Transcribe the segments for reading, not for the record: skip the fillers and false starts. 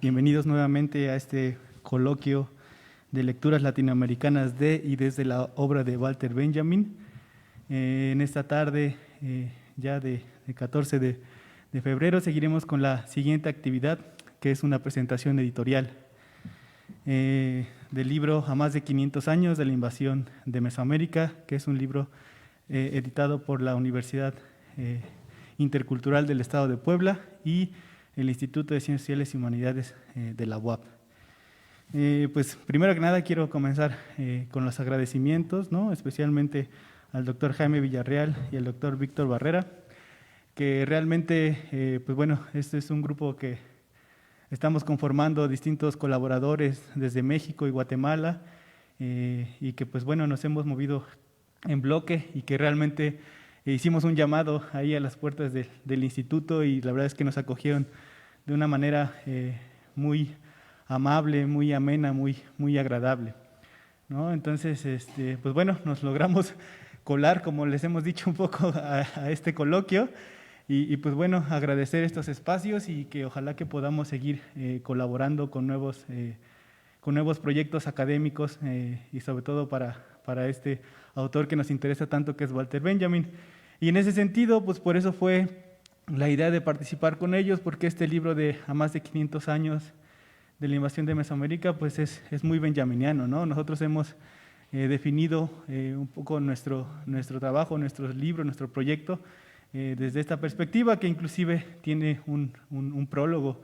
Bienvenidos nuevamente a este coloquio de lecturas latinoamericanas de y desde la obra de Walter Benjamin. En esta tarde, ya de 14 de febrero, seguiremos con la siguiente actividad, que es una presentación editorial del libro A más de 500 años de la invasión de Mesoamérica, que es un libro editado por la Universidad Intercultural del Estado de Puebla y el Instituto de Ciencias Sociales y Humanidades de la UAP. Pues primero que nada quiero comenzar con los agradecimientos, ¿no? Especialmente al doctor Jaime Villarreal y al doctor Víctor Barrera, que realmente, pues bueno, este es un grupo que estamos conformando distintos colaboradores desde México y Guatemala, y que pues bueno, nos hemos movido en bloque y que realmente hicimos un llamado ahí a las puertas del instituto y la verdad es que nos acogieron de una manera muy amable, muy amena, muy agradable, ¿no? Entonces, pues bueno, nos logramos colar, como les hemos dicho un poco, a este coloquio y pues bueno, agradecer estos espacios y que ojalá que podamos seguir colaborando con nuevos proyectos académicos y sobre todo para este autor que nos interesa tanto, que es Walter Benjamin. Y en ese sentido, pues por eso fue la idea de participar con ellos, porque este libro de A más de 500 años de la invasión de Mesoamérica, pues es muy benjaminiano, ¿no? Nosotros hemos definido un poco nuestro trabajo, nuestros libros, nuestro proyecto, desde esta perspectiva, que inclusive tiene un prólogo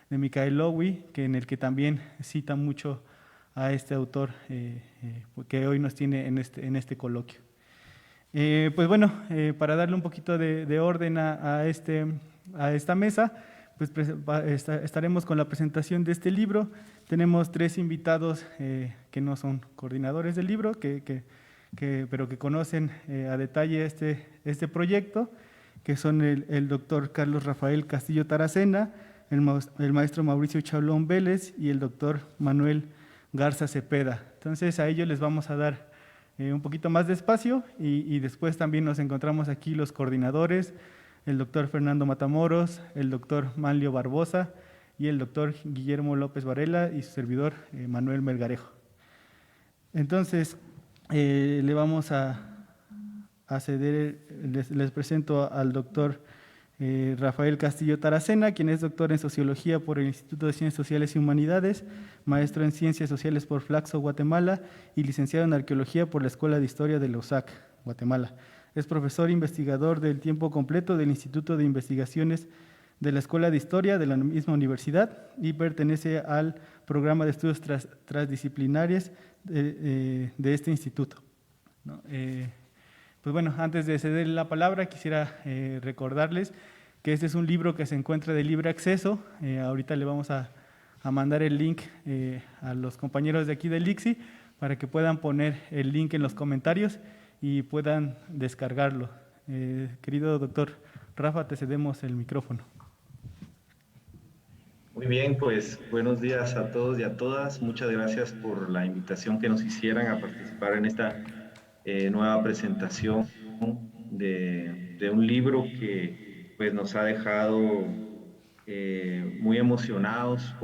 de Mikhail Lowy, en el que también cita mucho a este autor que hoy nos tiene en este coloquio. Pues bueno, para darle un poquito de orden a esta mesa, pues estaremos con la presentación de este libro. Tenemos 3 invitados que no son coordinadores del libro, pero que conocen a detalle este proyecto, que son el doctor Carlos Rafael Castillo Taracena, el maestro Mauricio Chaulón Vélez y el doctor Manuel Garza Cepeda. Entonces a ellos les vamos a dar un poquito más de espacio y después también nos encontramos aquí los coordinadores, el doctor Fernando Matamoros, el doctor Manlio Barbosa y el doctor Guillermo López Varela y su servidor Manuel Melgarejo. Entonces le vamos a ceder, les presento al doctor Rafael Castillo Taracena, quien es doctor en Sociología por el Instituto de Ciencias Sociales y Humanidades, maestro en Ciencias Sociales por Flaxo, Guatemala, y licenciado en Arqueología por la Escuela de Historia de la USAC, Guatemala. Es profesor investigador del tiempo completo del Instituto de Investigaciones de la Escuela de Historia de la misma universidad y pertenece al programa de estudios transdisciplinarios de este instituto, ¿no? Pues bueno, antes de ceder la palabra, quisiera recordarles que este es un libro que se encuentra de libre acceso. Ahorita le vamos a mandar el link a los compañeros de aquí del ICSI para que puedan poner el link en los comentarios y puedan descargarlo. Querido doctor Rafa, te cedemos el micrófono. Muy bien, pues buenos días a todos y a todas. Muchas gracias por la invitación que nos hicieran a participar en esta nueva presentación de un libro que pues, nos ha dejado muy emocionados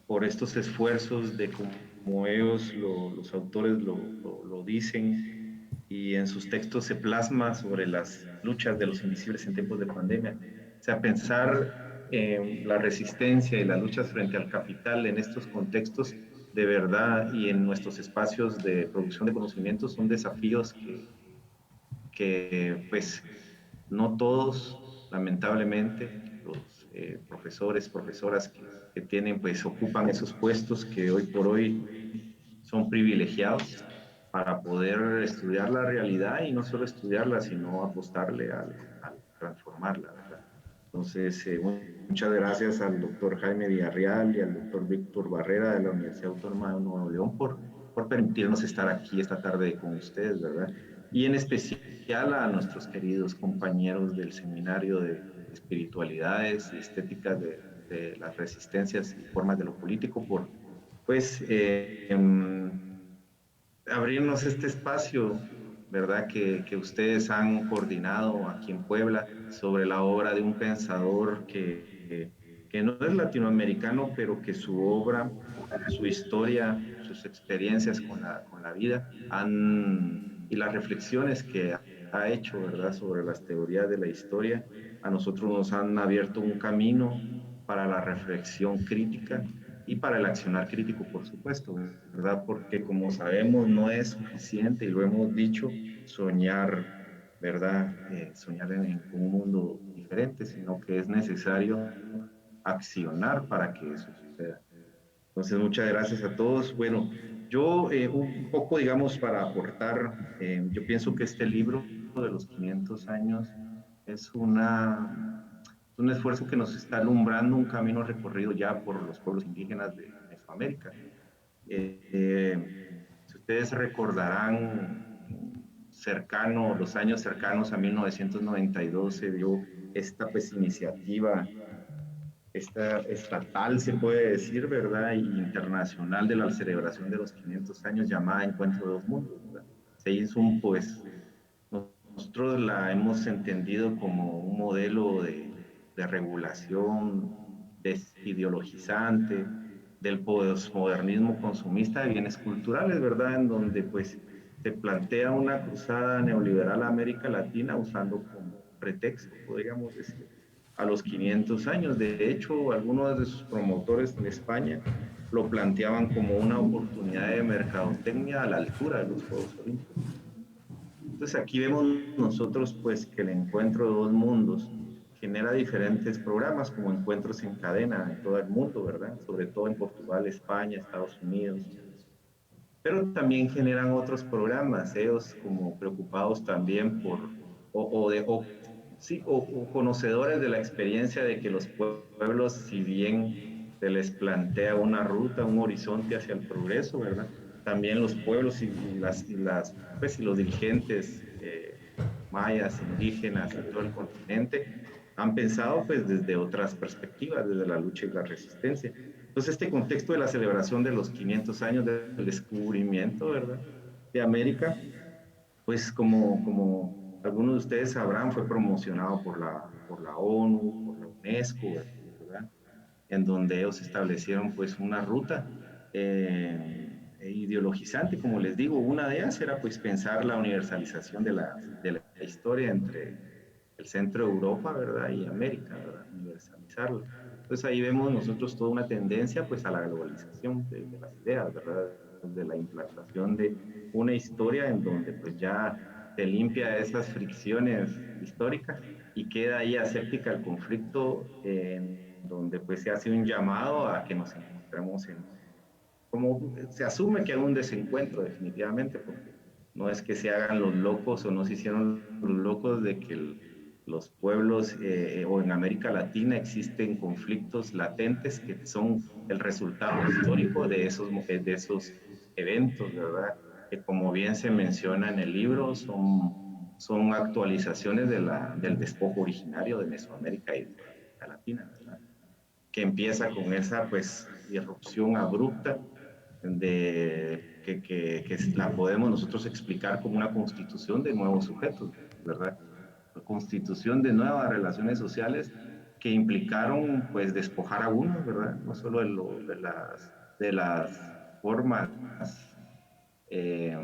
por estos esfuerzos de como ellos, los autores lo dicen, y en sus textos se plasma sobre las luchas de los invisibles en tiempos de pandemia. O sea, pensar en la resistencia y las luchas frente al capital en estos contextos de verdad y en nuestros espacios de producción de conocimientos son desafíos que pues no todos, lamentablemente, los profesores, profesoras que tienen, pues ocupan esos puestos que hoy por hoy son privilegiados para poder estudiar la realidad y no solo estudiarla, sino apostarle al transformarla, ¿verdad? Entonces, muchas gracias al doctor Jaime Villarreal y al doctor Víctor Barrera de la Universidad Autónoma de Nuevo León por permitirnos estar aquí esta tarde con ustedes, ¿verdad? Y en especial a nuestros queridos compañeros del Seminario de Espiritualidades y Estéticas de las Resistencias y Formas de lo Político por, pues, abrirnos este espacio, ¿verdad? Que ustedes han coordinado aquí en Puebla sobre la obra de un pensador que no es latinoamericano, pero que su obra, su historia, sus experiencias con la vida y las reflexiones que ha hecho, ¿verdad?, sobre las teorías de la historia, a nosotros nos han abierto un camino para la reflexión crítica y para el accionar crítico, por supuesto, ¿verdad? Porque como sabemos, no es suficiente, y lo hemos dicho, soñar, ¿verdad? Soñar con un mundo diferente, sino que es necesario accionar para que eso suceda. Entonces, muchas gracias a todos. Bueno, yo un poco, digamos, para aportar, yo pienso que este libro de los 500 años es un esfuerzo que nos está alumbrando un camino recorrido ya por los pueblos indígenas de Mesoamérica. Si ustedes recordarán, los años cercanos a 1992 se dio esta pues iniciativa estatal, se puede decir, ¿verdad? Y internacional de la celebración de los 500 años llamada Encuentro de dos Mundos, ¿verdad? Se hizo nosotros la hemos entendido como un modelo de regulación desideologizante del posmodernismo consumista de bienes culturales, ¿verdad? En donde pues se plantea una cruzada neoliberal a América Latina usando como pretexto, podríamos decir, a los 500 años. De hecho, algunos de sus promotores en España lo planteaban como una oportunidad de mercadotecnia a la altura de los Juegos Olímpicos. Entonces aquí vemos nosotros pues que el encuentro de dos mundos genera diferentes programas como encuentros en cadena en todo el mundo, ¿verdad? Sobre todo en Portugal, España, Estados Unidos. Pero también generan otros programas, ellos como preocupados también por, sí, o conocedores de la experiencia de que los pueblos, si bien se les plantea una ruta, un horizonte hacia el progreso, ¿verdad? También los pueblos pues, y los dirigentes mayas, indígenas y todo el continente han pensado pues desde otras perspectivas, desde la lucha y la resistencia. Entonces, este contexto de la celebración de los 500 años del descubrimiento, ¿verdad?, de América, pues como algunos de ustedes sabrán, fue promocionado por la ONU, por la UNESCO, ¿verdad?, en donde ellos establecieron pues una ruta ideologizante, como les digo. Una de ellas era pues pensar la universalización de la historia entre el centro de Europa, ¿verdad?, y América, ¿verdad?, universalizarla. Entonces ahí vemos nosotros toda una tendencia pues a la globalización de las ideas, ¿verdad?, de la implantación de una historia en donde pues ya se limpia esas fricciones históricas y queda ahí aséptica el conflicto, en donde pues se hace un llamado a que nos encontremos como se asume que hay un desencuentro definitivamente, porque no es que se hagan los locos o no se hicieron los locos de que los pueblos o en América Latina existen conflictos latentes que son el resultado histórico de esos eventos, ¿verdad? Que como bien se menciona en el libro, son actualizaciones del despojo originario de Mesoamérica y de América Latina, ¿verdad?, que empieza con esa pues irrupción abrupta que la podemos nosotros explicar como una constitución de nuevos sujetos, ¿verdad? La constitución de nuevas relaciones sociales que implicaron pues despojar a unos, ¿verdad? No solo de las formas eh,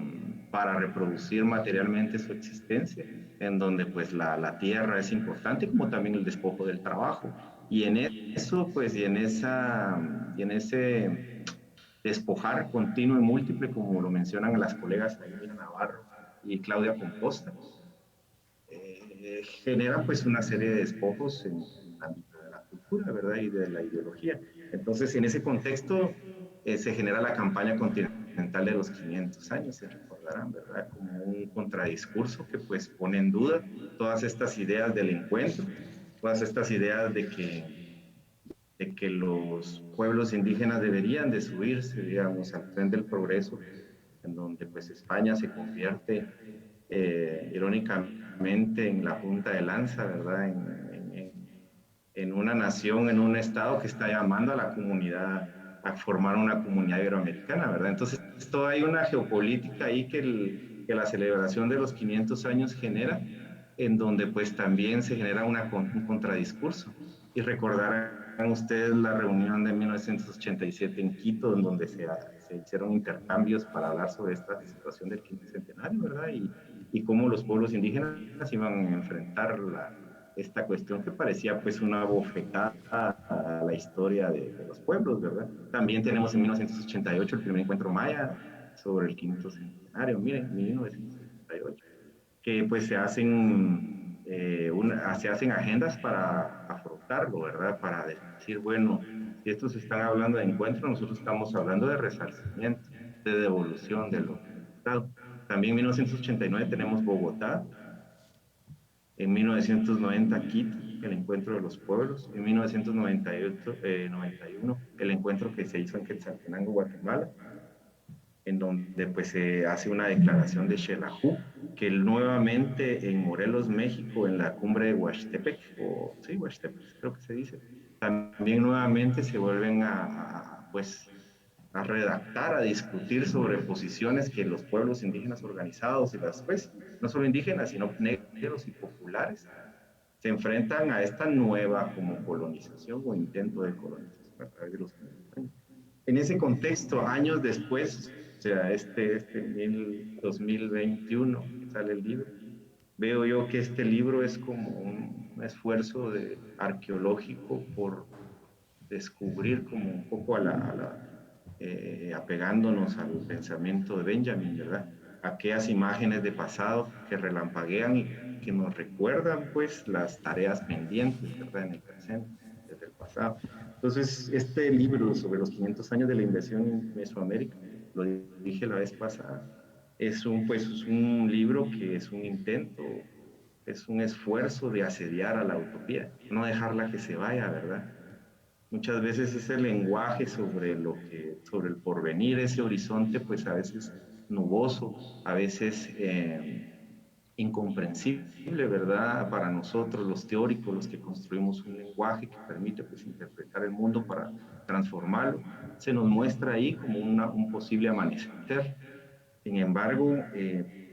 para reproducir materialmente su existencia, en donde pues la tierra es importante, como también el despojo del trabajo. Y en eso, pues, y en ese despojar continuo y múltiple, como lo mencionan las colegas Aimina Navarro y Claudia Composta, genera pues una serie de despojos en el ámbito de la cultura, ¿verdad?, y de la ideología. Entonces, en ese contexto se genera la campaña continental de los 500 años, se recordarán, ¿verdad?, como un contradiscurso que pues pone en duda todas estas ideas del encuentro, todas estas ideas de que los pueblos indígenas deberían de subirse, digamos, al tren del progreso, en donde pues España se convierte irónicamente en la punta de lanza, ¿verdad?, en una nación, en un estado que está llamando a la comunidad, a formar una comunidad iberoamericana, ¿verdad? Entonces, esto hay una geopolítica ahí que la celebración de los 500 años genera, en donde pues también se genera un contradiscurso. Y recordar ustedes la reunión de 1987 en Quito, en donde se hicieron intercambios para hablar sobre esta situación del quinto centenario, ¿verdad? Y cómo los pueblos indígenas iban a enfrentar esta cuestión que parecía pues una bofetada a la historia de los pueblos, ¿verdad? También tenemos en 1988 el primer encuentro maya sobre el quinto centenario, miren, 1988, que pues se hacen agendas para afrontarlo, ¿verdad? Para decir, bueno, si estos están hablando de encuentro, nosotros estamos hablando de resarcimiento, de devolución de lo Estado. También en 1989 tenemos Bogotá, en 1990 Quito, el encuentro de los pueblos, en 1998, 91, el encuentro que se hizo en Quetzaltenango, Guatemala, en donde pues se hace una declaración de Xelajú, que nuevamente en Morelos, México, en la cumbre de Huastepec, o sí, Huastepec creo que se dice, también nuevamente se vuelven pues, a redactar, a discutir sobre posiciones que los pueblos indígenas organizados y las, pues, no solo indígenas, sino negros y populares, se enfrentan a esta nueva como colonización o intento de colonización a través de los 500 años. En ese contexto, años después, o sea, 2021 que sale el libro, veo yo que este libro es como un esfuerzo arqueológico por descubrir como un poco apegándonos al pensamiento de Benjamin, ¿verdad? Aquellas imágenes de pasado que relampaguean y que nos recuerdan pues las tareas pendientes, ¿verdad? En el presente, desde el pasado. Entonces, este libro sobre los 500 años de la inversión en Mesoamérica, lo dije la vez pasada, es un libro que es un intento, es un esfuerzo de asediar a la utopía, no dejarla que se vaya, ¿verdad? Muchas veces ese lenguaje sobre el porvenir, ese horizonte, pues a veces nuboso, a veces incomprensible, ¿verdad? Para nosotros, los teóricos, los que construimos un lenguaje que permite, pues, interpretar el mundo para transformarlo, se nos muestra ahí como un posible amanecer. Sin embargo,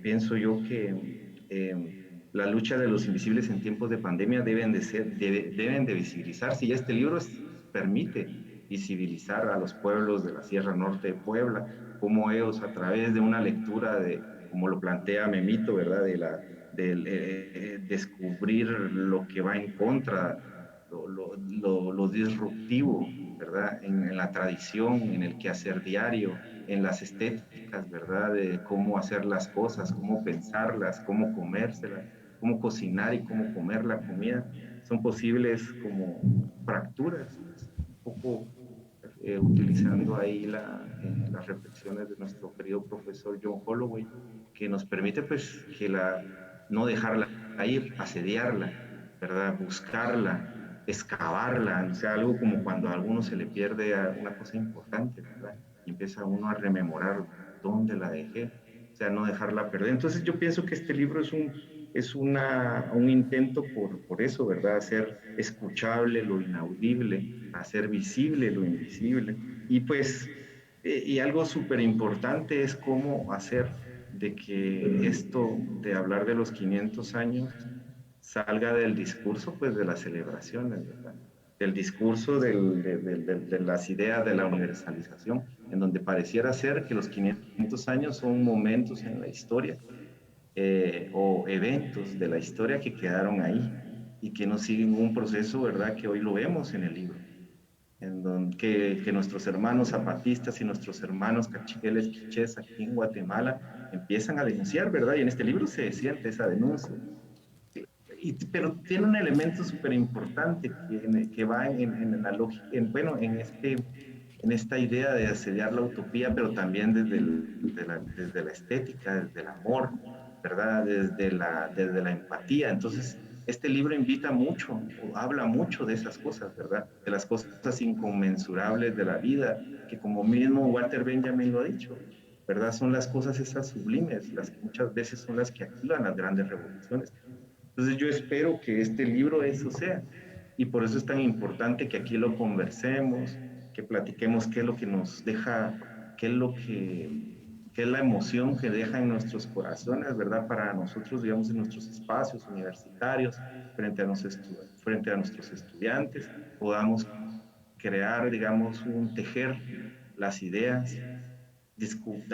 pienso yo que la lucha de los invisibles en tiempos de pandemia deben de visibilizarse y este libro permite visibilizar a los pueblos de la Sierra Norte de Puebla, cómo ellos a través de una lectura como lo plantea Memito, ¿verdad? Descubrir lo que va en contra, lo disruptivo, ¿verdad? En la tradición, en el quehacer diario, en las estéticas, ¿verdad? De cómo hacer las cosas, cómo pensarlas, cómo comérselas, cómo cocinar y cómo comer la comida. Son posibles como fracturas, un poco utilizando ahí las reflexiones de nuestro querido profesor John Holloway, que nos permite pues no dejarla ir, asediarla, ¿verdad? Buscarla, excavarla, o sea, algo como cuando a alguno se le pierde una cosa importante, ¿verdad? Y empieza uno a rememorar dónde la dejé, o sea, no dejarla perder. Entonces yo pienso que este libro un intento por eso, ¿verdad? Hacer escuchable lo inaudible, hacer visible lo invisible. Y pues, y algo súper importante es cómo hacer de que esto de hablar de los 500 años salga del discurso, pues, de las celebraciones, ¿verdad? Del discurso de las ideas de la universalización, en donde pareciera ser que los 500 años son momentos en la historia o eventos de la historia que quedaron ahí y que no siguen un proceso, ¿verdad? Que hoy lo vemos en el libro, que nuestros hermanos zapatistas y nuestros hermanos cachiqueles quichés aquí en Guatemala empiezan a denunciar, ¿verdad? Y en este libro se siente esa denuncia. Pero tiene un elemento súper importante que va en la lógica, bueno, en esta idea de asediar la utopía, pero también desde la estética, desde el amor, ¿verdad? Desde la empatía. Entonces, este libro invita mucho, o habla mucho de esas cosas, ¿verdad? De las cosas inconmensurables de la vida, que como mismo Walter Benjamin lo ha dicho, ¿verdad? Son las cosas esas sublimes, las que muchas veces son las que activan las grandes revoluciones. Entonces yo espero que este libro eso sea. Y por eso es tan importante que aquí lo conversemos, que platiquemos qué es lo que nos deja, qué es lo qué es la emoción que deja en nuestros corazones, ¿verdad? Para nosotros, digamos, en nuestros espacios universitarios, frente a nuestros estudiantes, podamos crear, digamos, un tejer las ideas,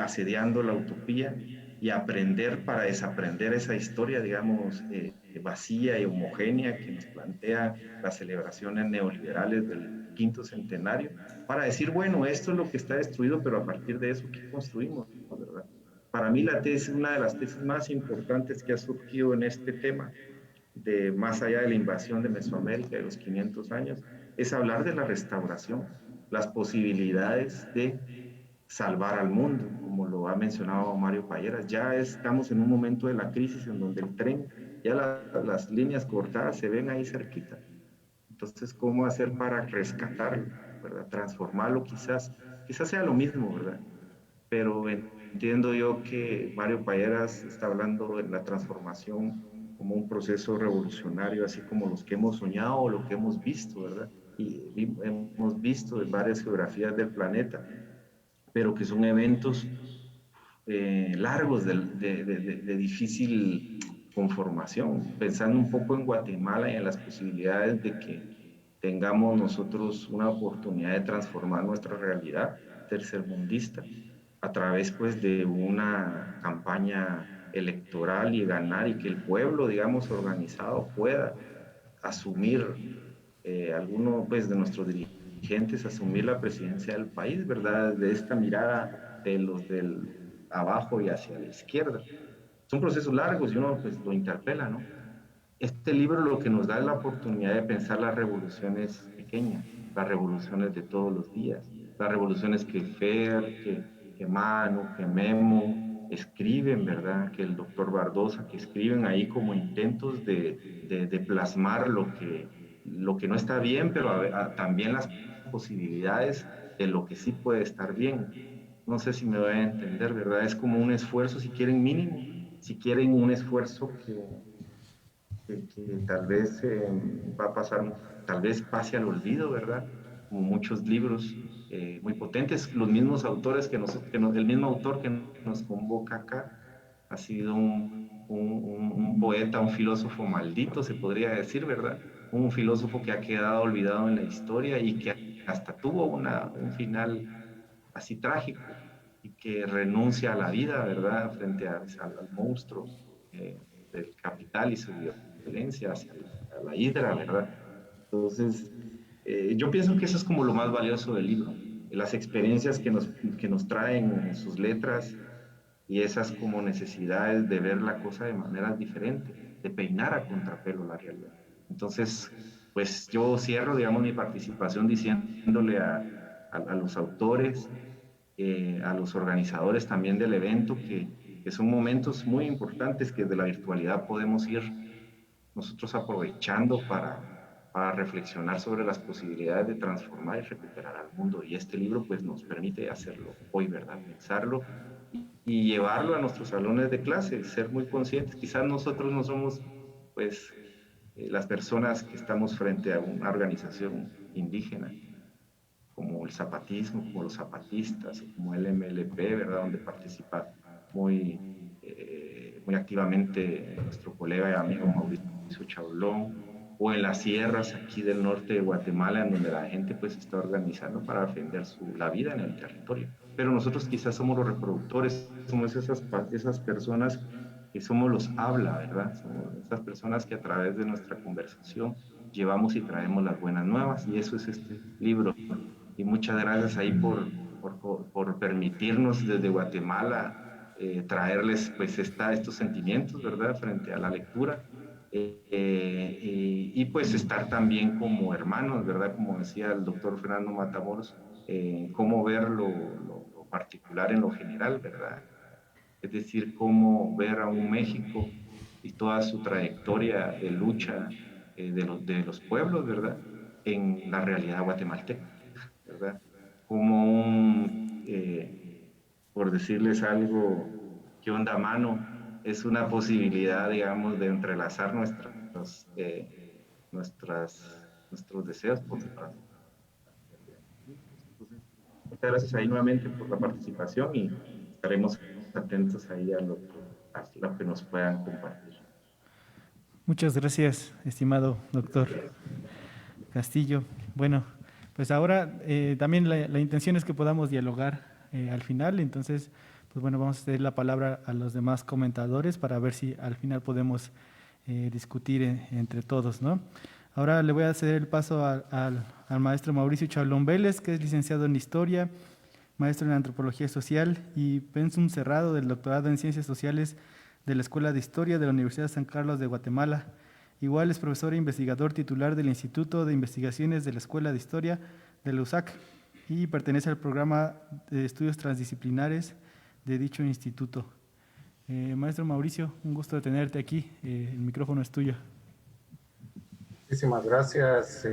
asediando la utopía y aprender para desaprender esa historia, digamos, vacía y homogénea que nos plantea las celebraciones neoliberales del quinto centenario, para decir, bueno, esto es lo que está destruido, pero a partir de eso, ¿qué construimos? ¿Verdad? Para mí la tesis, una de las tesis más importantes que ha surgido en este tema, de más allá de la invasión de Mesoamérica de los 500 años, es hablar de la restauración, las posibilidades de salvar al mundo, como lo ha mencionado Mario Payeras. Ya estamos en un momento de la crisis en donde el tren, ya las líneas cortadas se ven ahí cerquita. Entonces, ¿cómo hacer para rescatarlo, ¿verdad? Transformarlo quizás sea lo mismo, ¿verdad? Pero entiendo yo que Mario Payeras está hablando de la transformación como un proceso revolucionario, así como los que hemos soñado o lo que hemos visto, ¿verdad? Y hemos visto en varias geografías del planeta, pero que son eventos largos de difícil conformación. Pensando un poco en Guatemala y en las posibilidades de que tengamos nosotros una oportunidad de transformar nuestra realidad tercermundista a través pues de una campaña electoral y ganar y que el pueblo, digamos, organizado pueda asumir, alguno pues de nuestros dirigentes, asumir la presidencia del país, ¿verdad? De esta mirada de los del abajo y hacia la izquierda. Son procesos largos y uno pues lo interpela, ¿no? Este libro lo que nos da es la oportunidad de pensar las revoluciones pequeñas, las revoluciones de todos los días, las revoluciones que Fer, que Manu, que Memo escriben, ¿verdad? Que el doctor Bardosa, que escriben ahí como intentos de plasmar lo que no está bien, pero también las posibilidades de lo que sí puede estar bien. No sé si me voy a entender, ¿verdad? Es como un esfuerzo, si quieren mínimo, si quieren un esfuerzo que tal vez va a pasar, tal vez pase al olvido, ¿verdad? Como muchos libros muy potentes, los mismos autores el mismo autor que nos convoca acá ha sido un poeta, un filósofo maldito, se podría decir, ¿verdad? Un filósofo que ha quedado olvidado en la historia y que hasta tuvo un final así trágico y que renuncia a la vida, ¿verdad? Frente al monstruo del capital y su violencia hacia a la hidra, ¿verdad? Entonces, yo pienso que eso es como lo más valioso del libro, las experiencias que nos traen en sus letras y esas como necesidades de ver la cosa de maneras diferentes, de peinar a contrapelo la realidad. Entonces, pues yo cierro, digamos, mi participación diciéndole a los autores, a los organizadores también del evento, que son momentos muy importantes que de la virtualidad podemos ir nosotros aprovechando para reflexionar sobre las posibilidades de transformar y recuperar al mundo. Y este libro pues nos permite hacerlo hoy, ¿verdad? Pensarlo y llevarlo a nuestros salones de clase, ser muy conscientes. Quizás nosotros no somos pues las personas que estamos frente a una organización indígena, como el zapatismo, como los zapatistas, o como el MLP, ¿verdad? Donde participa muy, muy activamente nuestro colega y amigo Mauricio Chaulón, o en las sierras aquí del norte de Guatemala, en donde la gente pues está organizando para defender la vida en el territorio. Pero nosotros quizás somos los reproductores, somos esas personas que somos los habla, ¿verdad? Somos esas personas que a través de nuestra conversación llevamos y traemos las buenas nuevas, y eso es este libro. Y muchas gracias ahí por permitirnos desde Guatemala traerles pues estos sentimientos, ¿verdad? Frente a la lectura. Pues estar también como hermanos, ¿verdad? Como decía el doctor Fernando Matamoros, cómo ver lo particular en lo general, ¿verdad? Es decir, cómo ver a un México y toda su trayectoria de lucha de los pueblos, ¿verdad? En la realidad guatemalteca, ¿verdad? Como por decirles algo, ¿qué onda mano? Es una posibilidad, digamos, de entrelazar eh, nuestros deseos por nuestras. Entonces, muchas gracias ahí nuevamente por la participación y estaremos atentos ahí a lo que nos puedan compartir. Muchas gracias, estimado doctor Castillo. Bueno, pues ahora también la intención es que podamos dialogar al final, entonces, pues bueno, vamos a ceder la palabra a los demás comentadores para ver si al final podemos discutir entre todos, ¿no? Ahora le voy a ceder el paso al maestro Mauricio Chablón Vélez, que es licenciado en Historia, maestro en Antropología Social y pensum cerrado del doctorado en Ciencias Sociales de la Escuela de Historia de la Universidad de San Carlos de Guatemala. Igual es profesor e investigador titular del Instituto de Investigaciones de la Escuela de Historia de la USAC y pertenece al programa de estudios transdisciplinares de dicho instituto. Maestro Mauricio, un gusto de tenerte aquí. El micrófono es tuyo. Muchísimas gracias,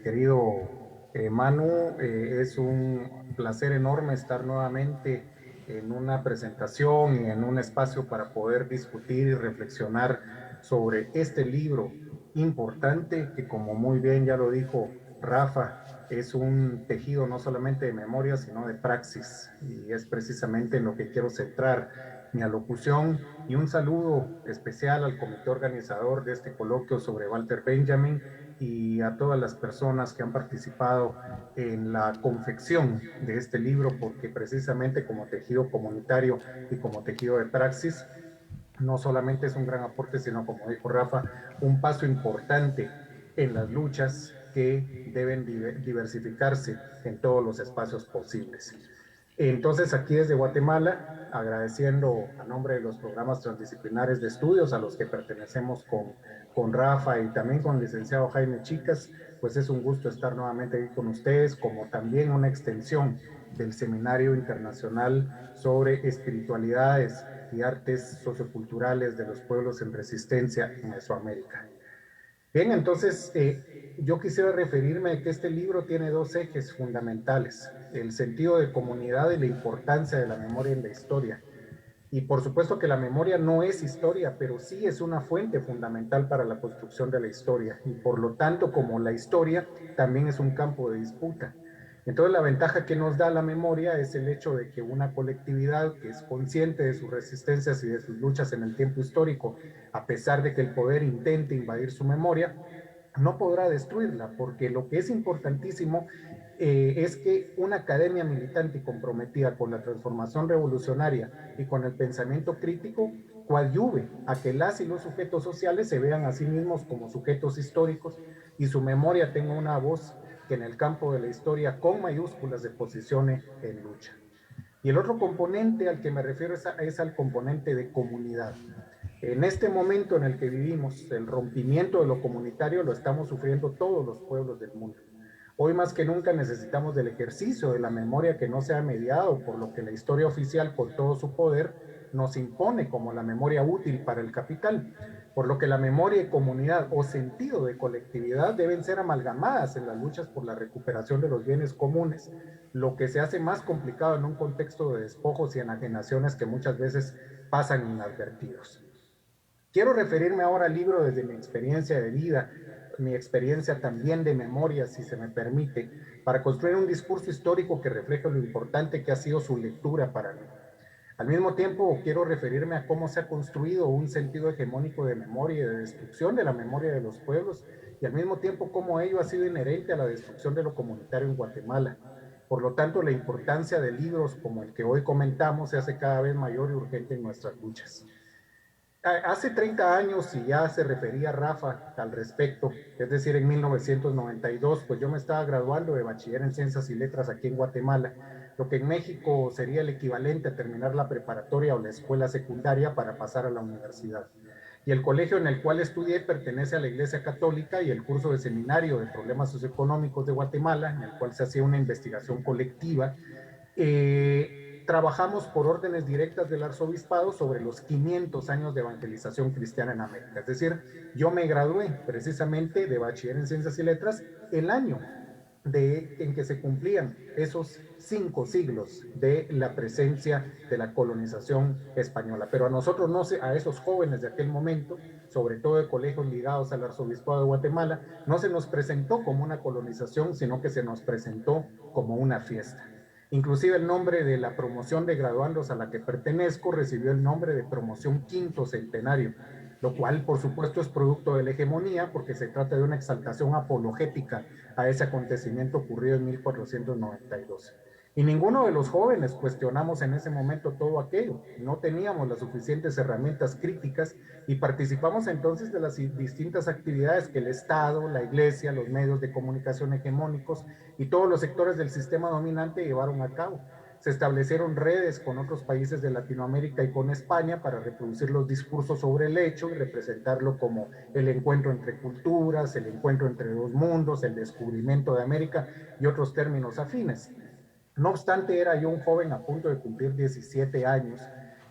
querido Manu. Es un placer enorme estar nuevamente en una presentación y en un espacio para poder discutir y reflexionar sobre este libro importante que, como muy bien ya lo dijo Rafa, es un tejido no solamente de memoria, sino de praxis, y es precisamente en lo que quiero centrar mi alocución. Y un saludo especial al comité organizador de este coloquio sobre Walter Benjamin y a todas las personas que han participado en la confección de este libro, porque precisamente como tejido comunitario y como tejido de praxis, no solamente es un gran aporte, sino, como dijo Rafa, un paso importante en las luchas que deben diversificarse en todos los espacios posibles. Entonces, aquí desde Guatemala, agradeciendo a nombre de los programas transdisciplinares de estudios a los que pertenecemos con Rafa y también con el licenciado Jaime Chicas, pues es un gusto estar nuevamente aquí con ustedes, como también una extensión del Seminario Internacional sobre Espiritualidades y Artes Socioculturales de los Pueblos en Resistencia en Mesoamérica. Bien, entonces yo quisiera referirme a que este libro tiene dos ejes fundamentales: el sentido de comunidad y la importancia de la memoria en la historia. Y por supuesto que la memoria no es historia, pero sí es una fuente fundamental para la construcción de la historia. Y por lo tanto, como la historia, también es un campo de disputa. Entonces, la ventaja que nos da la memoria es el hecho de que una colectividad que es consciente de sus resistencias y de sus luchas en el tiempo histórico, a pesar de que el poder intente invadir su memoria, no podrá destruirla, porque lo que es importantísimo es que una academia militante comprometida con la transformación revolucionaria y con el pensamiento crítico coadyuve a que las y los sujetos sociales se vean a sí mismos como sujetos históricos y su memoria tenga una voz que en el campo de la historia con mayúsculas se posicione en lucha. Y el otro componente al que me refiero es al componente de comunidad. En este momento en el que vivimos, el rompimiento de lo comunitario lo estamos sufriendo todos los pueblos del mundo. Hoy más que nunca necesitamos del ejercicio de la memoria que no sea mediado por lo que la historia oficial, con todo su poder, nos impone como la memoria útil para el capital, por lo que la memoria de comunidad o sentido de colectividad deben ser amalgamadas en las luchas por la recuperación de los bienes comunes, lo que se hace más complicado en un contexto de despojos y enajenaciones que muchas veces pasan inadvertidos. Quiero referirme ahora al libro desde mi experiencia de vida, mi experiencia también de memoria, si se me permite, para construir un discurso histórico que refleje lo importante que ha sido su lectura para mí. Al mismo tiempo, quiero referirme a cómo se ha construido un sentido hegemónico de memoria y de destrucción de la memoria de los pueblos, y al mismo tiempo cómo ello ha sido inherente a la destrucción de lo comunitario en Guatemala. Por lo tanto, la importancia de libros como el que hoy comentamos se hace cada vez mayor y urgente en nuestras luchas. Hace 30 años, y ya se refería Rafa al respecto, es decir, en 1992, pues yo me estaba graduando de bachiller en Ciencias y Letras aquí en Guatemala, lo que en México sería el equivalente a terminar la preparatoria o la escuela secundaria para pasar a la universidad. Y el colegio en el cual estudié pertenece a la Iglesia Católica, y el curso de seminario de problemas socioeconómicos de Guatemala, en el cual se hacía una investigación colectiva, trabajamos por órdenes directas del arzobispado sobre los 500 años de evangelización cristiana en América. Es decir, yo me gradué precisamente de bachiller en Ciencias y Letras el año en que se cumplían esos 5 siglos de la presencia de la colonización española. Pero a nosotros, no sé, a esos jóvenes de aquel momento, sobre todo de colegios ligados al arzobispado de Guatemala, no se nos presentó como una colonización, sino que se nos presentó como una fiesta. Inclusive el nombre de la promoción de graduandos a la que pertenezco recibió el nombre de promoción Quinto Centenario, lo cual por supuesto es producto de la hegemonía porque se trata de una exaltación apologética a ese acontecimiento ocurrido en 1492. Y ninguno de los jóvenes cuestionamos en ese momento todo aquello. No teníamos las suficientes herramientas críticas y participamos entonces de las distintas actividades que el Estado, la Iglesia, los medios de comunicación hegemónicos y todos los sectores del sistema dominante llevaron a cabo. Se establecieron redes con otros países de Latinoamérica y con España para reproducir los discursos sobre el hecho y representarlo como el encuentro entre culturas, el encuentro entre dos mundos, el descubrimiento de América y otros términos afines. No obstante, era yo un joven a punto de cumplir 17 años,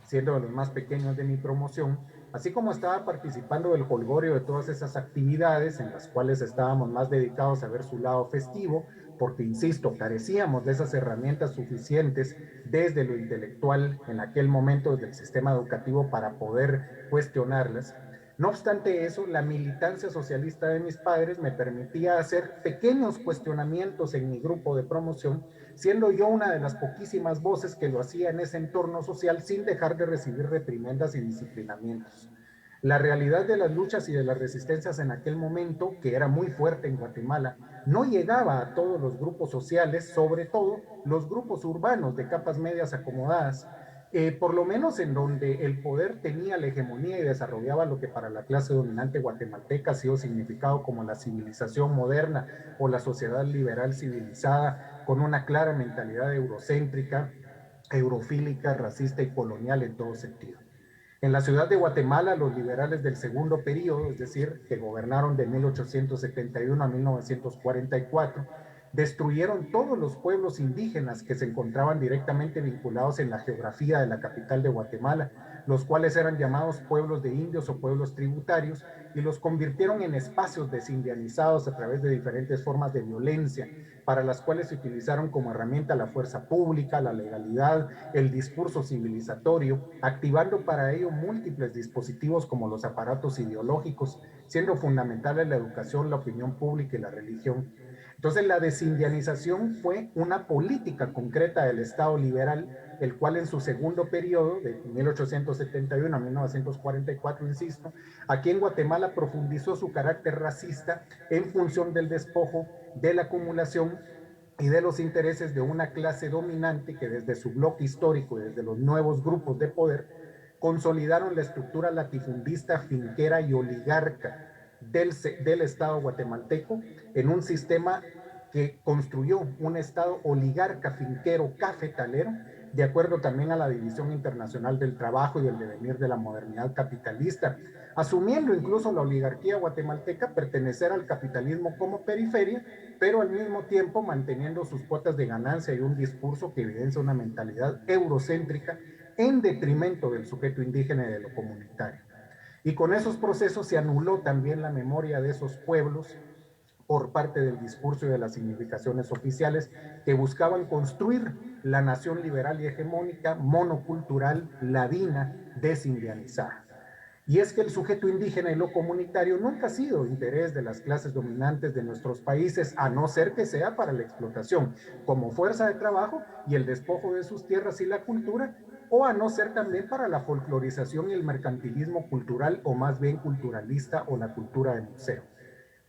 siendo de los más pequeños de mi promoción, así como estaba participando del jolgorio de todas esas actividades en las cuales estábamos más dedicados a ver su lado festivo, porque, insisto, carecíamos de esas herramientas suficientes desde lo intelectual en aquel momento del sistema educativo para poder cuestionarlas. No obstante eso, la militancia socialista de mis padres me permitía hacer pequeños cuestionamientos en mi grupo de promoción, siendo yo una de las poquísimas voces que lo hacía en ese entorno social sin dejar de recibir reprimendas y disciplinamientos. La realidad de las luchas y de las resistencias en aquel momento, que era muy fuerte en Guatemala, no llegaba a todos los grupos sociales, sobre todo los grupos urbanos de capas medias acomodadas, por lo menos en donde el poder tenía la hegemonía y desarrollaba lo que para la clase dominante guatemalteca ha sido significado como la civilización moderna o la sociedad liberal civilizada, con una clara mentalidad eurocéntrica, eurofílica, racista y colonial en todo sentido. En la ciudad de Guatemala, los liberales del segundo periodo, es decir, que gobernaron de 1871 a 1944, destruyeron todos los pueblos indígenas que se encontraban directamente vinculados en la geografía de la capital de Guatemala, los cuales eran llamados pueblos de indios o pueblos tributarios, y los convirtieron en espacios desindianizados a través de diferentes formas de violencia, para las cuales se utilizaron como herramienta la fuerza pública, la legalidad, el discurso civilizatorio, activando para ello múltiples dispositivos como los aparatos ideológicos, siendo fundamentales la educación, la opinión pública y la religión. Entonces, la desindianización fue una política concreta del Estado liberal, el cual en su segundo periodo, de 1871 a 1944, insisto, aquí en Guatemala profundizó su carácter racista en función del despojo, de la acumulación y de los intereses de una clase dominante que desde su bloque histórico y desde los nuevos grupos de poder consolidaron la estructura latifundista, finquera y oligarca del Estado guatemalteco en un sistema que construyó un Estado oligarca, finquero, cafetalero, de acuerdo también a la División Internacional del Trabajo y el devenir de la modernidad capitalista, asumiendo incluso la oligarquía guatemalteca pertenecer al capitalismo como periferia, pero al mismo tiempo manteniendo sus cuotas de ganancia y un discurso que evidencia una mentalidad eurocéntrica en detrimento del sujeto indígena y de lo comunitario. Y con esos procesos se anuló también la memoria de esos pueblos por parte del discurso y de las significaciones oficiales que buscaban construir la nación liberal y hegemónica, monocultural, ladina, desindianizada. Y es que el sujeto indígena y lo comunitario nunca ha sido interés de las clases dominantes de nuestros países, a no ser que sea para la explotación como fuerza de trabajo y el despojo de sus tierras y la cultura, o a no ser también para la folclorización y el mercantilismo cultural, o más bien culturalista, o la cultura de museo.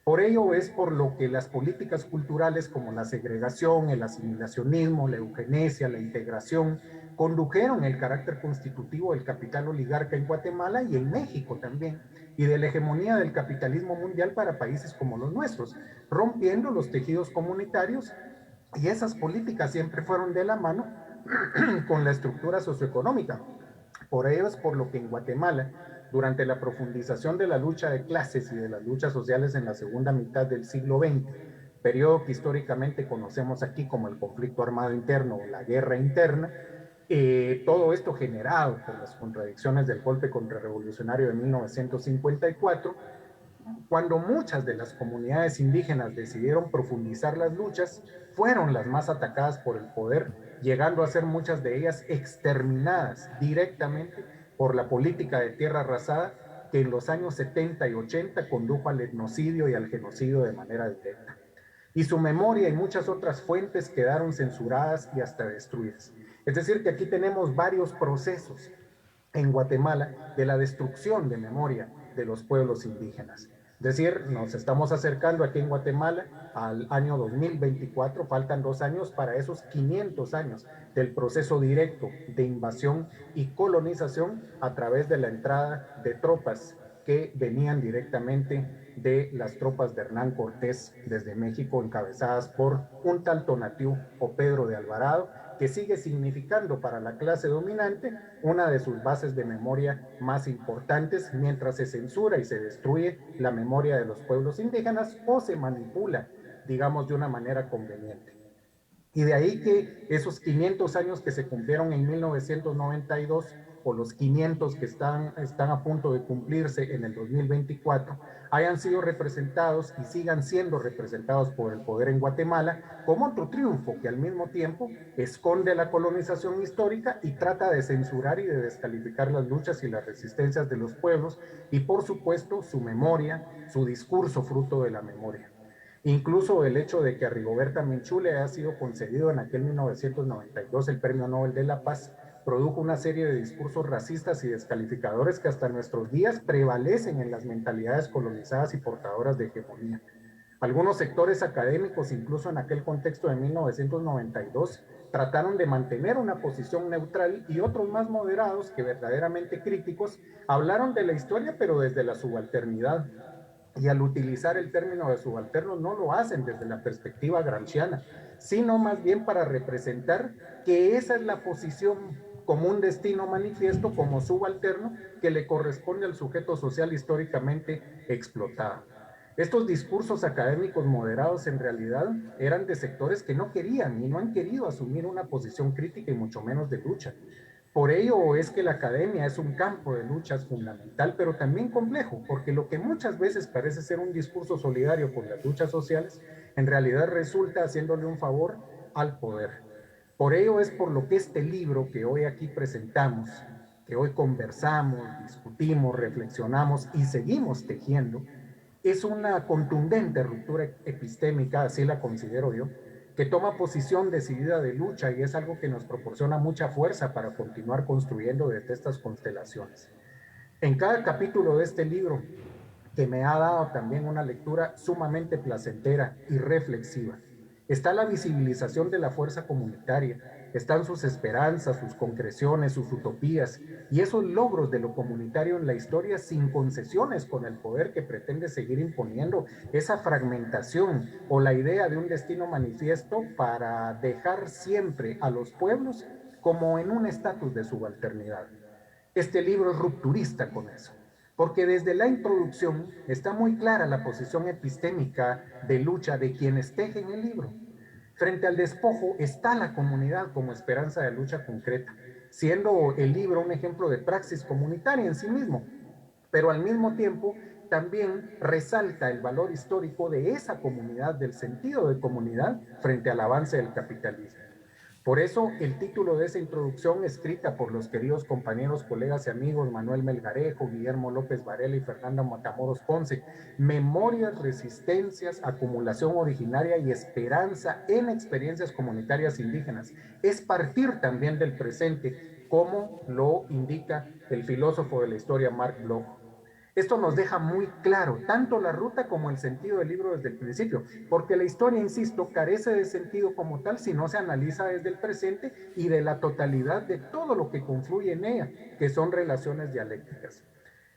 Por ello es por lo que las políticas culturales como la segregación, el asimilacionismo, la eugenesia, la integración, condujeron el carácter constitutivo del capital oligarca en Guatemala y en México también, y de la hegemonía del capitalismo mundial para países como los nuestros, rompiendo los tejidos comunitarios, y esas políticas siempre fueron de la mano con la estructura socioeconómica. Por ello es por lo que en Guatemala, durante la profundización de la lucha de clases y de las luchas sociales en la segunda mitad del siglo XX, periodo que históricamente conocemos aquí como el conflicto armado interno o la guerra interna, todo esto generado por las contradicciones del golpe contrarrevolucionario de 1954, cuando muchas de las comunidades indígenas decidieron profundizar las luchas, fueron las más atacadas por el poder, llegando a ser muchas de ellas exterminadas directamente por la política de tierra arrasada que en los años 70 y 80 condujo al etnocidio y al genocidio de manera directa. Y su memoria y muchas otras fuentes quedaron censuradas y hasta destruidas. Es decir, que aquí tenemos varios procesos en Guatemala de la destrucción de memoria de los pueblos indígenas. Es decir, nos estamos acercando aquí en Guatemala al año 2024, faltan 2 años para esos 500 años del proceso directo de invasión y colonización a través de la entrada de tropas que venían directamente de las tropas de Hernán Cortés desde México, encabezadas por un tal Tonatiuh o Pedro de Alvarado, que sigue significando para la clase dominante una de sus bases de memoria más importantes, mientras se censura y se destruye la memoria de los pueblos indígenas o se manipula, digamos, de una manera conveniente. Y de ahí que esos 500 años que se cumplieron en 1992 o los 500 que están a punto de cumplirse en el 2024, hayan sido representados y sigan siendo representados por el poder en Guatemala como otro triunfo que al mismo tiempo esconde la colonización histórica y trata de censurar y de descalificar las luchas y las resistencias de los pueblos y, por supuesto, su memoria, su discurso fruto de la memoria. Incluso el hecho de que a Rigoberta Menchú le haya sido concedido en aquel 1992 el Premio Nobel de la Paz produjo una serie de discursos racistas y descalificadores que hasta nuestros días prevalecen en las mentalidades colonizadas y portadoras de hegemonía. Algunos sectores académicos, incluso en aquel contexto de 1992, trataron de mantener una posición neutral y otros más moderados que verdaderamente críticos hablaron de la historia pero desde la subalternidad. Y al utilizar el término de subalterno no lo hacen desde la perspectiva gramsciana, sino más bien para representar que esa es la posición como un destino manifiesto, como subalterno, que le corresponde al sujeto social históricamente explotado. Estos discursos académicos moderados en realidad eran de sectores que no querían y no han querido asumir una posición crítica y mucho menos de lucha. Por ello es que la academia es un campo de luchas fundamental, pero también complejo, porque lo que muchas veces parece ser un discurso solidario con las luchas sociales, en realidad resulta haciéndole un favor al poder. Por ello es por lo que este libro que hoy aquí presentamos, que hoy conversamos, discutimos, reflexionamos y seguimos tejiendo, es una contundente ruptura epistémica, así la considero yo, que toma posición decidida de lucha y es algo que nos proporciona mucha fuerza para continuar construyendo desde estas constelaciones. En cada capítulo de este libro, que me ha dado también una lectura sumamente placentera y reflexiva, está la visibilización de la fuerza comunitaria, están sus esperanzas, sus concreciones, sus utopías y esos logros de lo comunitario en la historia sin concesiones con el poder que pretende seguir imponiendo esa fragmentación o la idea de un destino manifiesto para dejar siempre a los pueblos como en un estatus de subalternidad. Este libro es rupturista con eso, porque desde la introducción está muy clara la posición epistémica de lucha de quienes tejen el libro. Frente al despojo está la comunidad como esperanza de lucha concreta, siendo el libro un ejemplo de praxis comunitaria en sí mismo, pero al mismo tiempo también resalta el valor histórico de esa comunidad, del sentido de comunidad frente al avance del capitalismo. Por eso el título de esa introducción, escrita por los queridos compañeros, colegas y amigos Manuel Melgarejo, Guillermo López Varela y Fernanda Matamoros Ponce, Memorias, Resistencias, Acumulación Originaria y Esperanza en Experiencias Comunitarias Indígenas, es partir también del presente, como lo indica el filósofo de la historia Mark Bloch. Esto nos deja muy claro tanto la ruta como el sentido del libro desde el principio, porque la historia, insisto, carece de sentido como tal si no se analiza desde el presente y de la totalidad de todo lo que confluye en ella, que son relaciones dialécticas.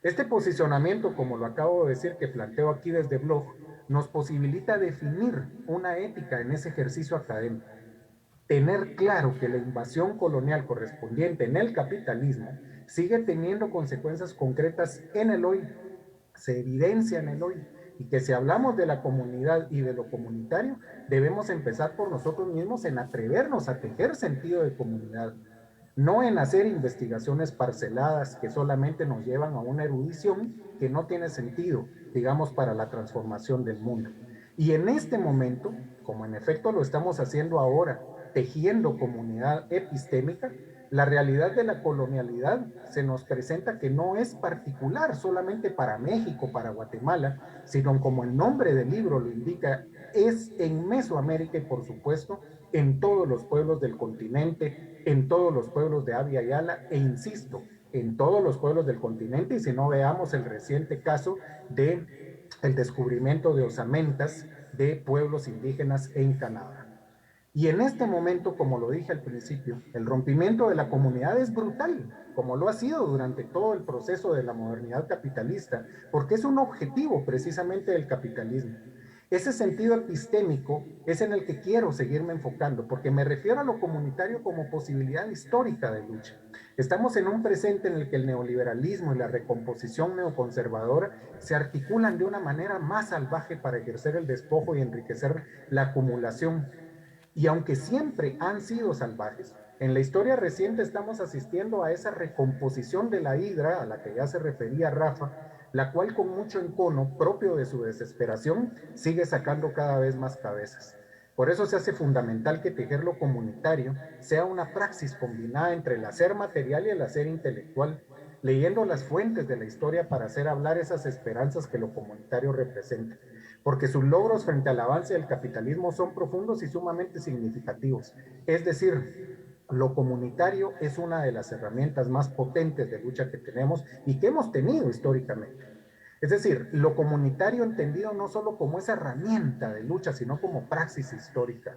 Este posicionamiento, como lo acabo de decir, que planteo aquí desde Bloch, nos posibilita definir una ética en ese ejercicio académico. Tener claro que la invasión colonial correspondiente en el capitalismo sigue teniendo consecuencias concretas en el hoy, se evidencia en el hoy, y que si hablamos de la comunidad y de lo comunitario, debemos empezar por nosotros mismos en atrevernos a tejer sentido de comunidad, no en hacer investigaciones parceladas que solamente nos llevan a una erudición que no tiene sentido, digamos, para la transformación del mundo. Y en este momento, como en efecto lo estamos haciendo ahora, tejiendo comunidad epistémica, la realidad de la colonialidad se nos presenta que no es particular solamente para México, para Guatemala, sino como el nombre del libro lo indica, es en Mesoamérica y por supuesto en todos los pueblos del continente, en todos los pueblos de Abya Yala e insisto, en todos los pueblos del continente, y si no, veamos el reciente caso de el descubrimiento de osamentas de pueblos indígenas en Canadá. Y en este momento, como lo dije al principio, el rompimiento de la comunidad es brutal, como lo ha sido durante todo el proceso de la modernidad capitalista, porque es un objetivo precisamente del capitalismo. Ese sentido epistémico es en el que quiero seguirme enfocando, porque me refiero a lo comunitario como posibilidad histórica de lucha. Estamos en un presente en el que el neoliberalismo y la recomposición neoconservadora se articulan de una manera más salvaje para ejercer el despojo y enriquecer la acumulación. Y aunque siempre han sido salvajes, en la historia reciente estamos asistiendo a esa recomposición de la hidra a la que ya se refería Rafa, la cual con mucho encono propio de su desesperación sigue sacando cada vez más cabezas. Por eso se hace fundamental que tejer lo comunitario sea una praxis combinada entre el hacer material y el hacer intelectual, leyendo las fuentes de la historia para hacer hablar esas esperanzas que lo comunitario representa, porque sus logros frente al avance del capitalismo son profundos y sumamente significativos. Es decir, lo comunitario es una de las herramientas más potentes de lucha que tenemos y que hemos tenido históricamente. Es decir, lo comunitario entendido no solo como esa herramienta de lucha, sino como praxis histórica.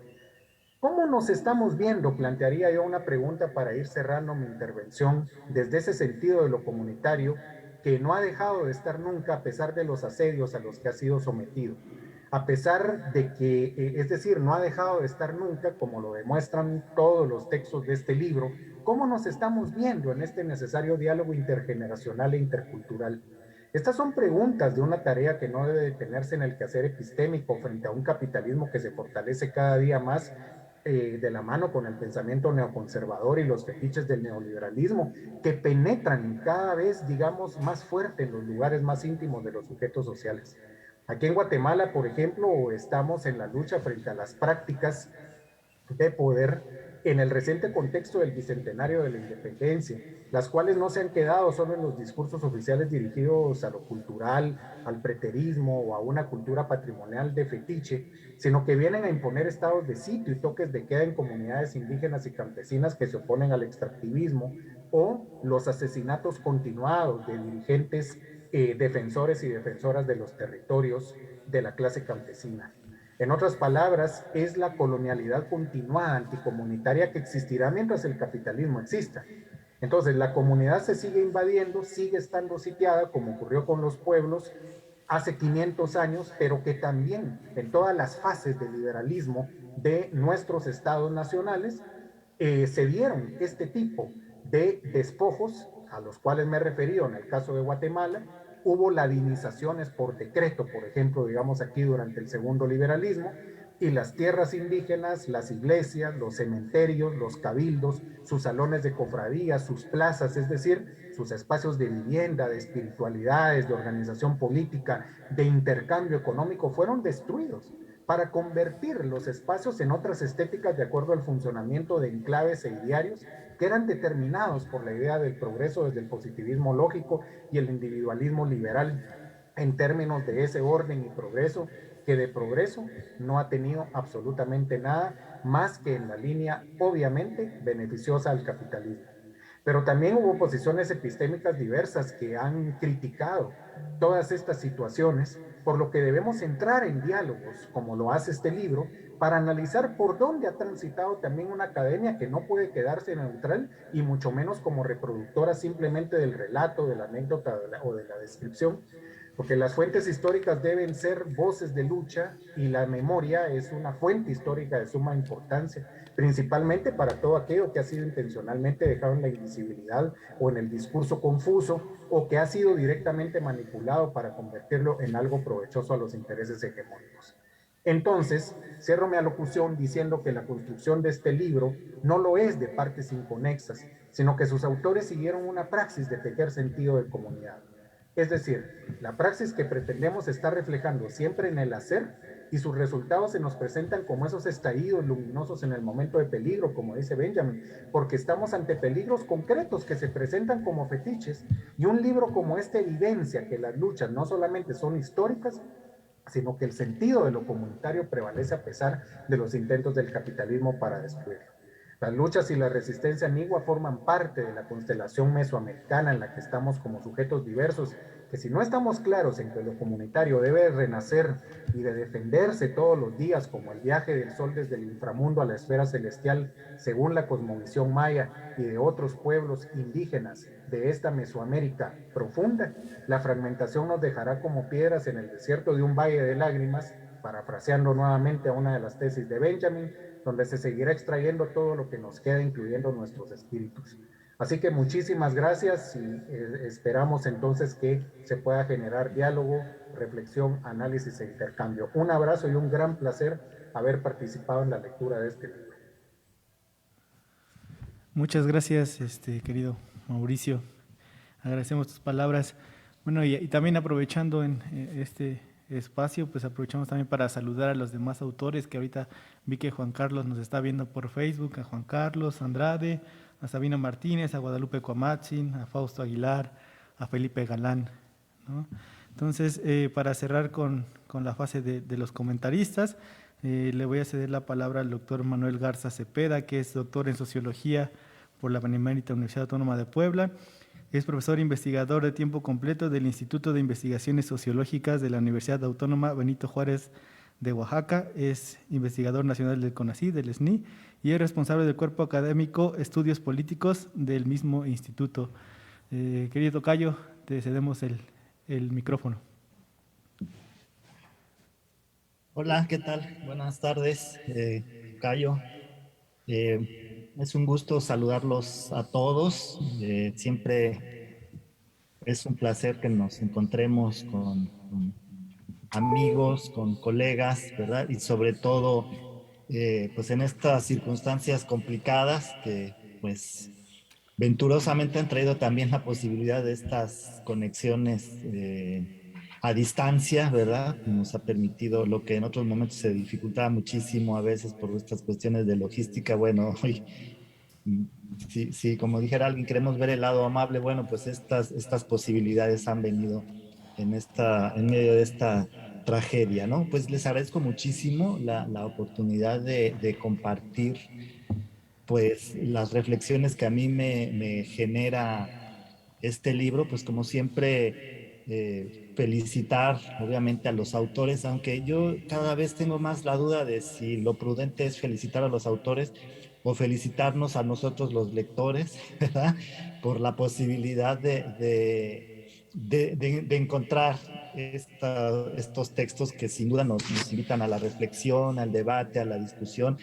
¿Cómo nos estamos viendo? Plantearía yo una pregunta para ir cerrando mi intervención desde ese sentido de lo comunitario que no ha dejado de estar nunca a pesar de los asedios a los que ha sido sometido. A pesar de que, es decir, no ha dejado de estar nunca, como lo demuestran todos los textos de este libro, ¿cómo nos estamos viendo en este necesario diálogo intergeneracional e intercultural? Estas son preguntas de una tarea que no debe detenerse en el quehacer epistémico frente a un capitalismo que se fortalece cada día más de la mano con el pensamiento neoconservador y los fetiches del neoliberalismo, que penetran cada vez, digamos, más fuerte en los lugares más íntimos de los sujetos sociales. Aquí en Guatemala, por ejemplo, estamos en la lucha frente a las prácticas de poder en el reciente contexto del bicentenario de la independencia, las cuales no se han quedado solo en los discursos oficiales dirigidos a lo cultural, al preterismo o a una cultura patrimonial de fetiche, sino que vienen a imponer estados de sitio y toques de queda en comunidades indígenas y campesinas que se oponen al extractivismo, o los asesinatos continuados de dirigentes defensores y defensoras de los territorios de la clase campesina. En otras palabras, es la colonialidad continuada anticomunitaria que existirá mientras el capitalismo exista. Entonces, la comunidad se sigue invadiendo, sigue estando sitiada, como ocurrió con los pueblos hace 500 años, pero que también en todas las fases del liberalismo de nuestros estados nacionales se dieron este tipo de despojos, a los cuales me he referido en el caso de Guatemala. Hubo ladinizaciones por decreto, por ejemplo, digamos aquí durante el segundo liberalismo, y las tierras indígenas, las iglesias, los cementerios, los cabildos, sus salones de cofradías, sus plazas, es decir, sus espacios de vivienda, de espiritualidades, de organización política, de intercambio económico, fueron destruidos para convertir los espacios en otras estéticas de acuerdo al funcionamiento de enclaves e idearios que eran determinados por la idea del progreso desde el positivismo lógico y el individualismo liberal, en términos de ese orden y progreso, que de progreso no ha tenido absolutamente nada más que en la línea obviamente beneficiosa al capitalismo. Pero también hubo posiciones epistémicas diversas que han criticado todas estas situaciones, por lo que debemos entrar en diálogos, como lo hace este libro, para analizar por dónde ha transitado también una academia que no puede quedarse neutral y mucho menos como reproductora simplemente del relato, de la anécdota o de la descripción, porque las fuentes históricas deben ser voces de lucha y la memoria es una fuente histórica de suma importancia, principalmente para todo aquello que ha sido intencionalmente dejado en la invisibilidad o en el discurso confuso o que ha sido directamente manipulado para convertirlo en algo provechoso a los intereses hegemónicos. Entonces, cierro mi alocución diciendo que la construcción de este libro no lo es de partes inconexas, sino que sus autores siguieron una praxis de tejer sentido de comunidad. Es decir, la praxis que pretendemos está reflejando siempre en el hacer y sus resultados se nos presentan como esos estallidos luminosos en el momento de peligro, como dice Benjamin, porque estamos ante peligros concretos que se presentan como fetiches y un libro como este evidencia que las luchas no solamente son históricas, sino que el sentido de lo comunitario prevalece a pesar de los intentos del capitalismo para destruirlo. Las luchas y la resistencia nigua forman parte de la constelación mesoamericana en la que estamos como sujetos diversos, que si no estamos claros en que lo comunitario debe renacer y de defenderse todos los días como el viaje del sol desde el inframundo a la esfera celestial, según la cosmovisión maya y de otros pueblos indígenas de esta Mesoamérica profunda, la fragmentación nos dejará como piedras en el desierto de un valle de lágrimas, parafraseando nuevamente a una de las tesis de Benjamin, donde se seguirá extrayendo todo lo que nos queda, incluyendo nuestros espíritus. Así que muchísimas gracias y esperamos entonces que se pueda generar diálogo, reflexión, análisis e intercambio. Un abrazo y un gran placer haber participado en la lectura de este libro. Muchas gracias, querido Mauricio. Agradecemos tus palabras. Bueno, y también aprovechando en este espacio, pues aprovechamos también para saludar a los demás autores que ahorita vi que Juan Carlos nos está viendo por Facebook, a Juan Carlos Andrade, a Sabina Martínez, a Guadalupe Cuamatzin, a Fausto Aguilar, a Felipe Galán, ¿no? Entonces, para cerrar con la fase de los comentaristas, le voy a ceder la palabra al doctor Manuel Garza Cepeda, que es doctor en Sociología por la Benemérita Universidad Autónoma de Puebla. Es profesor investigador de tiempo completo del Instituto de Investigaciones Sociológicas de la Universidad Autónoma Benito Juárez de Oaxaca. Es investigador nacional del CONACYT, del SNI, y es responsable del cuerpo académico Estudios Políticos del mismo instituto. Querido tocayo, te cedemos el micrófono. Hola, ¿qué tal? Buenas tardes, Cayo. Es un gusto saludarlos a todos. Siempre es un placer que nos encontremos con amigos, con colegas, ¿verdad? Y sobre todo, pues en estas circunstancias complicadas que, pues, venturosamente han traído también la posibilidad de estas conexiones a distancia, ¿verdad? Nos ha permitido lo que en otros momentos se dificultaba muchísimo a veces por estas cuestiones de logística. Bueno, hoy, sí, como dijera alguien, queremos ver el lado amable. Bueno, pues estas posibilidades han venido en medio de esta tragedia, ¿no? Pues les agradezco muchísimo la oportunidad de compartir pues las reflexiones que a mí me genera este libro, pues como siempre, felicitar obviamente a los autores, aunque yo cada vez tengo más la duda de si lo prudente es felicitar a los autores o felicitarnos a nosotros los lectores, ¿verdad? Por la posibilidad de encontrar estos textos que sin duda nos invitan a la reflexión, al debate, a la discusión,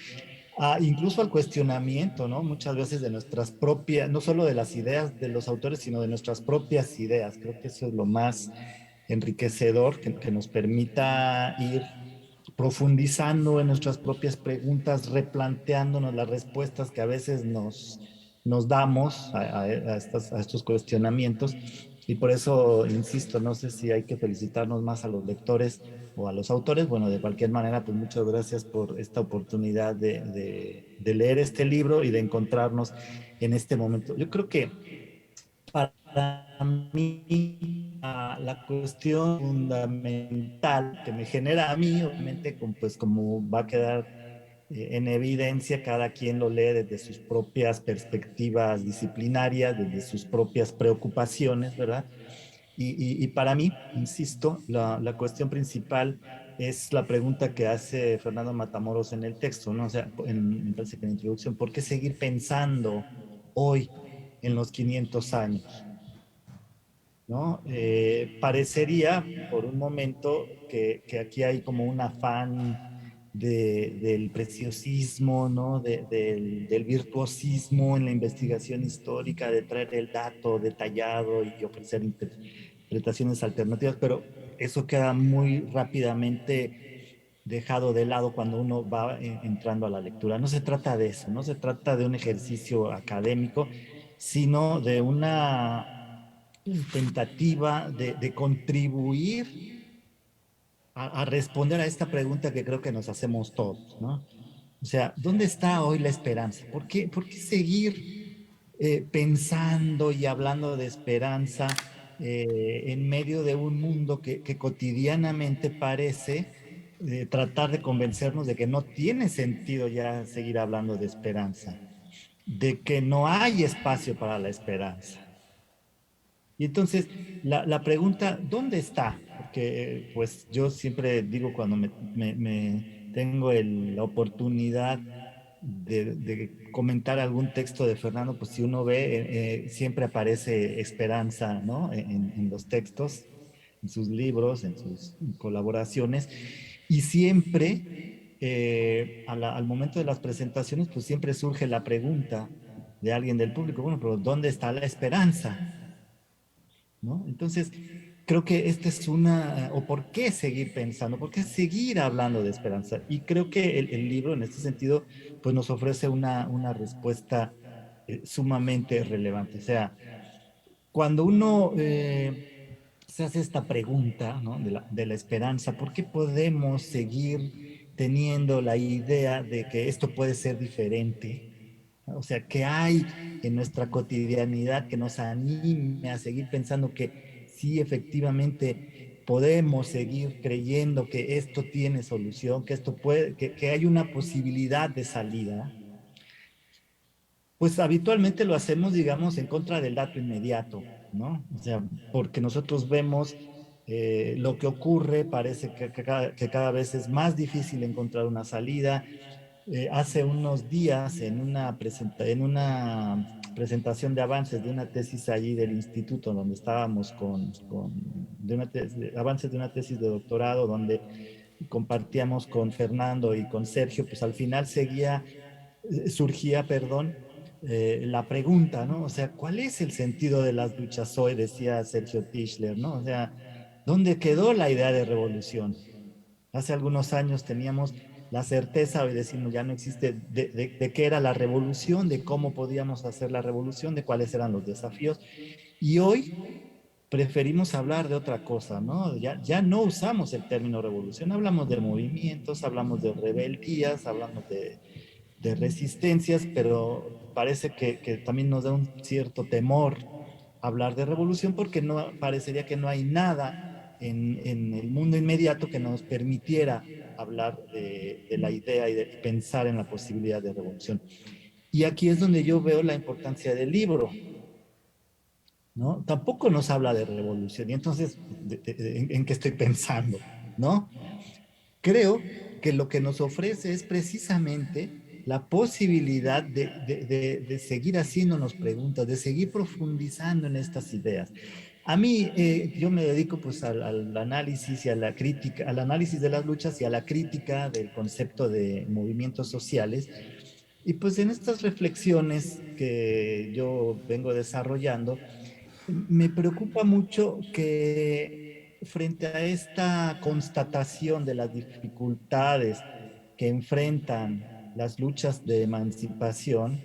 incluso al cuestionamiento, ¿no? Muchas veces de nuestras propias, no solo de las ideas de los autores, sino de nuestras propias ideas. Creo que eso es lo más enriquecedor, que nos permita ir profundizando en nuestras propias preguntas, replanteándonos las respuestas que a veces nos damos a estos cuestionamientos. Y por eso, insisto, no sé si hay que felicitarnos más a los lectores o a los autores. Bueno, de cualquier manera, pues muchas gracias por esta oportunidad de leer este libro y de encontrarnos en este momento. Yo creo que para mí la cuestión fundamental que me genera a mí, obviamente, pues como va a quedar en evidencia, cada quien lo lee desde sus propias perspectivas disciplinarias, desde sus propias preocupaciones, ¿verdad? Y para mí, insisto, la cuestión principal es la pregunta que hace Fernando Matamoros en el texto, ¿no? O sea, me parece que en la introducción, ¿por qué seguir pensando hoy en los 500 años? ¿No? Parecería por un momento que aquí hay como un afán del preciosismo, ¿no? Del virtuosismo en la investigación histórica, de traer el dato detallado y ofrecer interpretaciones alternativas, pero eso queda muy rápidamente dejado de lado cuando uno va entrando a la lectura. No se trata de eso, no se trata de un ejercicio académico, sino de una tentativa de contribuir responder a esta pregunta que creo que nos hacemos todos, ¿no? O sea, ¿dónde está hoy la esperanza? ¿Por qué seguir pensando y hablando de esperanza en medio de un mundo que cotidianamente parece tratar de convencernos de que no tiene sentido ya seguir hablando de esperanza? de que no hay espacio para la esperanza. Y entonces la pregunta, ¿dónde está? Porque pues yo siempre digo cuando tengo la oportunidad de comentar algún texto de Fernando, pues si uno ve, siempre aparece esperanza, ¿no? En los textos, en sus libros, en sus colaboraciones, y siempre, al momento de las presentaciones, pues siempre surge la pregunta de alguien del público, bueno, pero ¿dónde está la esperanza? ¿No? Entonces, creo que esta es o por qué seguir pensando, por qué seguir hablando de esperanza. Y creo que el libro, en este sentido, pues nos ofrece una respuesta sumamente relevante. O sea, cuando uno se hace esta pregunta, ¿no? De la esperanza, ¿por qué podemos seguir teniendo la idea de que esto puede ser diferente? O sea, ¿qué hay en nuestra cotidianidad que nos anime a seguir pensando que sí, efectivamente, podemos seguir creyendo que esto tiene solución, que esto puede, que hay una posibilidad de salida? Pues habitualmente lo hacemos, digamos, en contra del dato inmediato, ¿no? O sea, porque nosotros vemos lo que ocurre, parece que cada vez es más difícil encontrar una salida. Hace unos días, en una presentación de avances de una tesis allí del instituto, donde estábamos avances de una tesis de doctorado, donde compartíamos con Fernando y con Sergio, pues al final surgía, perdón, la pregunta, ¿no? O sea, ¿cuál es el sentido de las luchas hoy? Decía Sergio Tischler, ¿no? O sea, ¿dónde quedó la idea de revolución? Hace algunos años teníamos la certeza, hoy decimos, ya no existe, de qué era la revolución, de cómo podíamos hacer la revolución, de cuáles eran los desafíos. Y hoy preferimos hablar de otra cosa, ¿no? Ya no usamos el término revolución, hablamos de movimientos, hablamos de rebeldías, hablamos de resistencias, pero parece que también nos da un cierto temor hablar de revolución porque no, parecería que no hay nada en el mundo inmediato que nos permitiera hablar de la idea y pensar en la posibilidad de revolución. Y aquí es donde yo veo la importancia del libro, ¿no? Tampoco nos habla de revolución. Y entonces, ¿en qué estoy pensando? ¿No? Creo que lo que nos ofrece es precisamente la posibilidad de seguir haciéndonos preguntas, de seguir profundizando en estas ideas. A mí, yo me dedico pues al análisis y a la crítica, al análisis de las luchas y a la crítica del concepto de movimientos sociales. Y pues en estas reflexiones que yo vengo desarrollando, me preocupa mucho que frente a esta constatación de las dificultades que enfrentan las luchas de emancipación,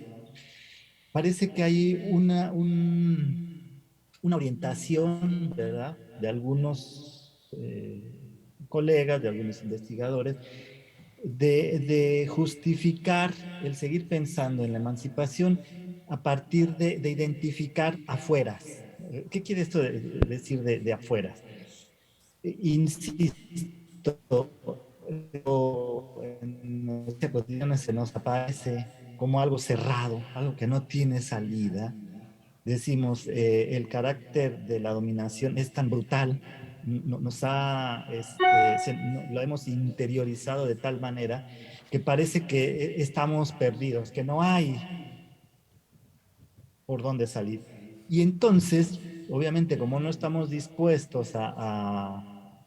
parece que hay una orientación, ¿verdad?, de algunos colegas, de algunos investigadores, de justificar el seguir pensando en la emancipación a partir de identificar afueras. ¿Qué quiere esto decir de afueras? Insisto, en nuestra cotidiana se nos aparece como algo cerrado, algo que no tiene salida. Decimos, el carácter de la dominación es tan brutal, lo hemos interiorizado de tal manera que parece que estamos perdidos, que no hay por dónde salir. Y entonces, obviamente, como no estamos dispuestos a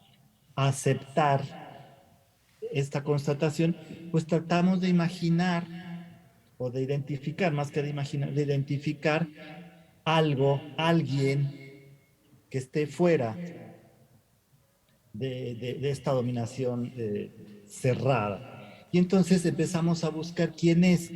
aceptar esta constatación, pues tratamos de imaginar o de identificar, más que de imaginar, de identificar algo, alguien que esté fuera de esta dominación cerrada. Y entonces empezamos a buscar quién es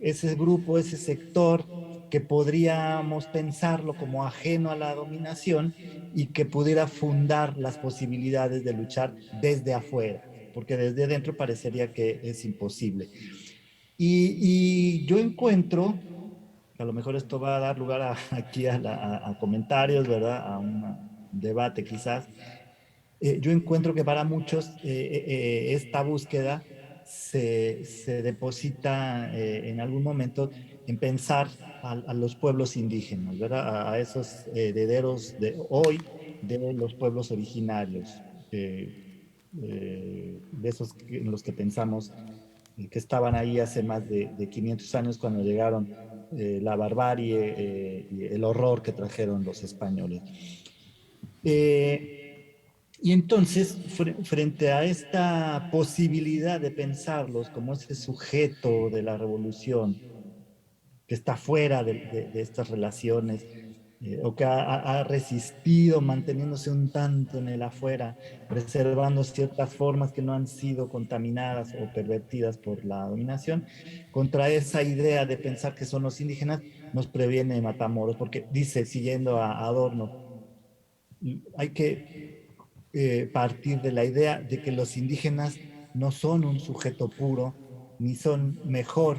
ese grupo, ese sector que podríamos pensarlo como ajeno a la dominación y que pudiera fundar las posibilidades de luchar desde afuera, porque desde dentro parecería que es imposible. Y yo encuentro, a lo mejor esto va a dar lugar aquí a comentarios, ¿verdad? A un debate quizás. Yo encuentro que para muchos esta búsqueda se deposita en algún momento en pensar a los pueblos indígenas, ¿verdad? A esos herederos de hoy de los pueblos originarios, de esos en los que pensamos que estaban ahí hace más de 500 años cuando llegaron la barbarie y el horror que trajeron los españoles. Y entonces, frente a esta posibilidad de pensarlos como ese sujeto de la revolución que está fuera de estas relaciones, o que ha resistido manteniéndose un tanto en el afuera, preservando ciertas formas que no han sido contaminadas o pervertidas por la dominación, contra esa idea de pensar que son los indígenas, nos previene Matamoros, porque dice, siguiendo a Adorno, hay que partir de la idea de que los indígenas no son un sujeto puro, ni son mejor,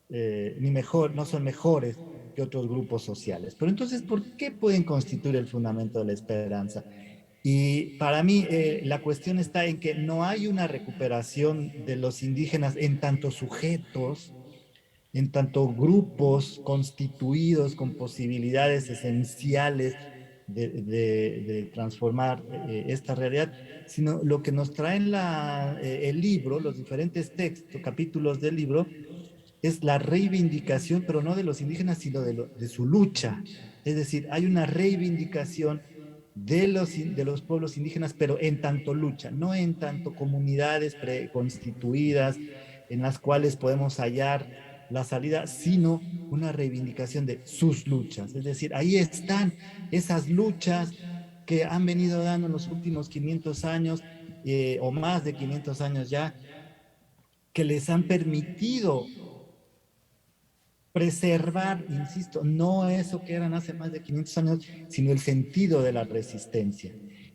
no son mejores que otros grupos sociales. Pero entonces, ¿por qué pueden constituir el fundamento de la esperanza? Y para mí la cuestión está en que no hay una recuperación de los indígenas en tanto sujetos, en tanto grupos constituidos con posibilidades esenciales de transformar esta realidad, sino lo que nos trae el libro, los diferentes textos, capítulos del libro, es la reivindicación, pero no de los indígenas, sino de su lucha. Es decir, hay una reivindicación de los pueblos indígenas, pero en tanto lucha, no en tanto comunidades preconstituidas en las cuales podemos hallar la salida, sino una reivindicación de sus luchas. Es decir, ahí están esas luchas que han venido dando en los últimos 500 años o más de 500 años ya, que les han permitido preservar, insisto, no eso que eran hace más de 500 años, sino el sentido de la resistencia.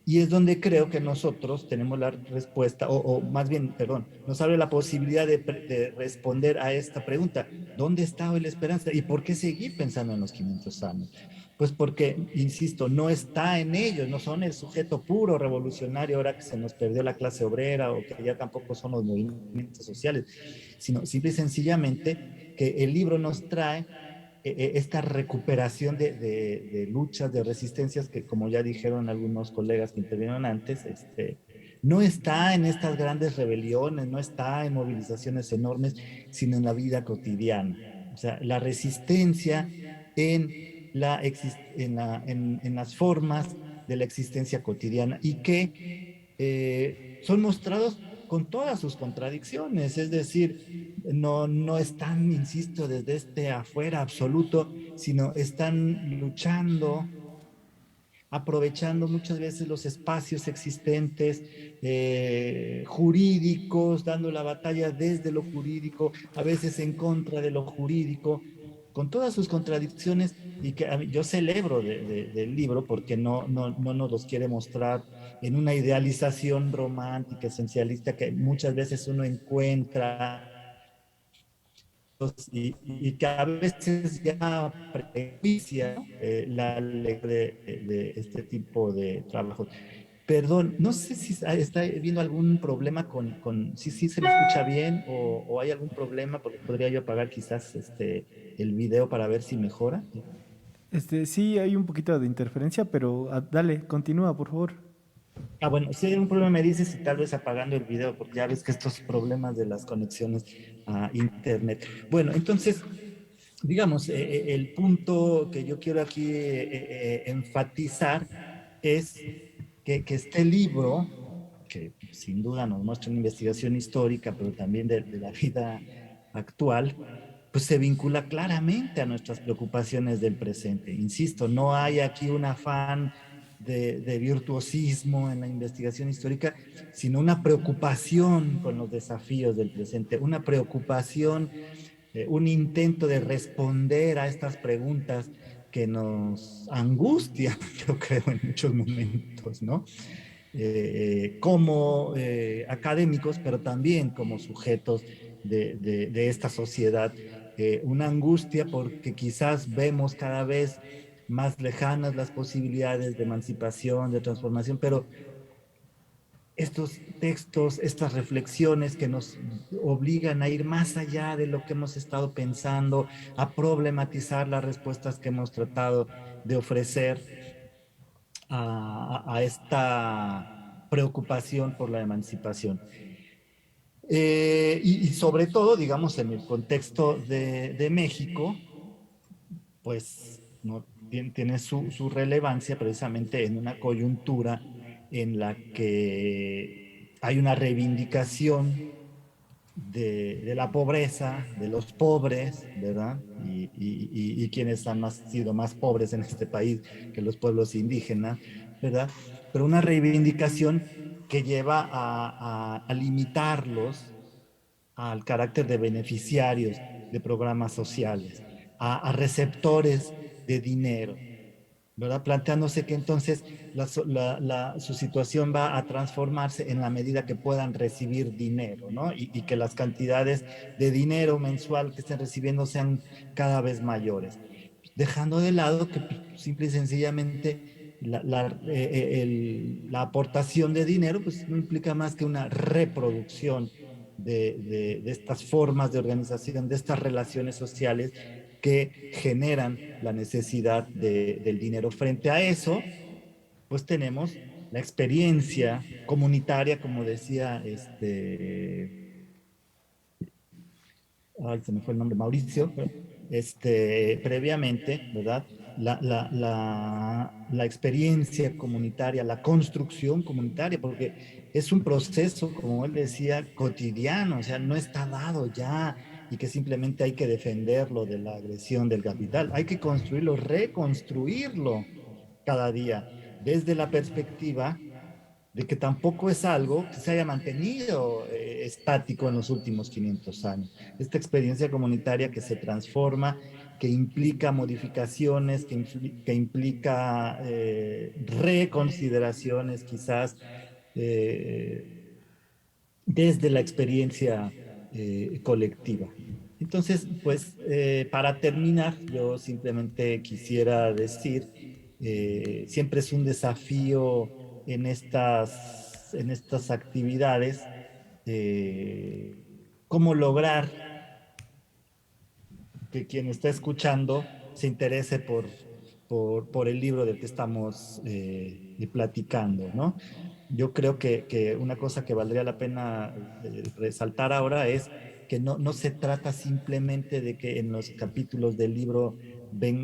Y es donde creo que nosotros tenemos la respuesta, o más bien, perdón, nos abre la posibilidad de responder a esta pregunta. ¿Dónde está hoy la esperanza? ¿Y por qué seguir pensando en los 500 años? Pues porque, insisto, no está en ellos, no son el sujeto puro revolucionario ahora que se nos perdió la clase obrera o que ya tampoco son los movimientos sociales, sino simple y sencillamente que el libro nos trae esta recuperación de luchas, de resistencias que, como ya dijeron algunos colegas que intervinieron antes, no está en estas grandes rebeliones, no está en movilizaciones enormes, sino en la vida cotidiana. O sea, la resistencia en las formas de la existencia cotidiana y que son mostrados con todas sus contradicciones, es decir, no están, insisto, desde este afuera absoluto, sino están luchando, aprovechando muchas veces los espacios existentes jurídicos, dando la batalla desde lo jurídico, a veces en contra de lo jurídico, con todas sus contradicciones y que yo celebro del libro porque no nos los quiere mostrar en una idealización romántica, esencialista que muchas veces uno encuentra y que a veces ya prejuicia la lectura de este tipo de trabajos. Perdón, no sé si está habiendo algún problema si se me escucha bien o hay algún problema, porque podría yo apagar quizás el video para ver si mejora. Sí, hay un poquito de interferencia, pero dale, continúa, por favor. Ah, bueno, si hay un problema me dices y tal vez apagando el video, porque ya ves que estos problemas de las conexiones a internet. Bueno, entonces, digamos, el punto que yo quiero aquí enfatizar es que este libro, que sin duda nos muestra una investigación histórica, pero también de la vida actual, pues se vincula claramente a nuestras preocupaciones del presente. Insisto, no hay aquí un afán de virtuosismo en la investigación histórica, sino una preocupación con los desafíos del presente, una preocupación, un intento de responder a estas preguntas que nos angustian, yo creo, en muchos momentos, ¿no? Como académicos, pero también como sujetos de esta sociedad. Una angustia porque quizás vemos cada vez más lejanas las posibilidades de emancipación, de transformación, pero estos textos, estas reflexiones que nos obligan a ir más allá de lo que hemos estado pensando, a problematizar las respuestas que hemos tratado de ofrecer a esta preocupación por la emancipación. Y sobre todo, digamos, en el contexto de México, pues no tiene su relevancia precisamente en una coyuntura en la que hay una reivindicación de la pobreza, de los pobres, ¿verdad? Y quienes han sido más pobres en este país que los pueblos indígenas, ¿verdad? Pero una reivindicación que lleva a limitarlos al carácter de beneficiarios de programas sociales, a receptores de dinero, ¿verdad? Planteándose que entonces su situación va a transformarse en la medida que puedan recibir dinero, ¿no? Y que las cantidades de dinero mensual que estén recibiendo sean cada vez mayores, dejando de lado que simple y sencillamente la aportación de dinero pues no implica más que una reproducción de estas formas de organización, de estas relaciones sociales que generan la necesidad del dinero. Frente a eso, pues tenemos la experiencia comunitaria, como decía se me fue el nombre, Mauricio, previamente, ¿verdad? La experiencia comunitaria, la construcción comunitaria, porque es un proceso, como él decía, cotidiano, o sea, no está dado ya y que simplemente hay que defenderlo de la agresión del capital, hay que construirlo, reconstruirlo cada día desde la perspectiva de que tampoco es algo que se haya mantenido estático en los últimos 500 años. Esta experiencia comunitaria que se transforma, que implica modificaciones, que implica reconsideraciones quizás desde la experiencia colectiva. Entonces, pues para terminar, yo simplemente quisiera decir, siempre es un desafío en estas actividades, cómo lograr que quien está escuchando se interese por el libro del que estamos platicando, ¿no? Yo creo que una cosa que valdría la pena resaltar ahora es que no se trata simplemente de que en los capítulos del libro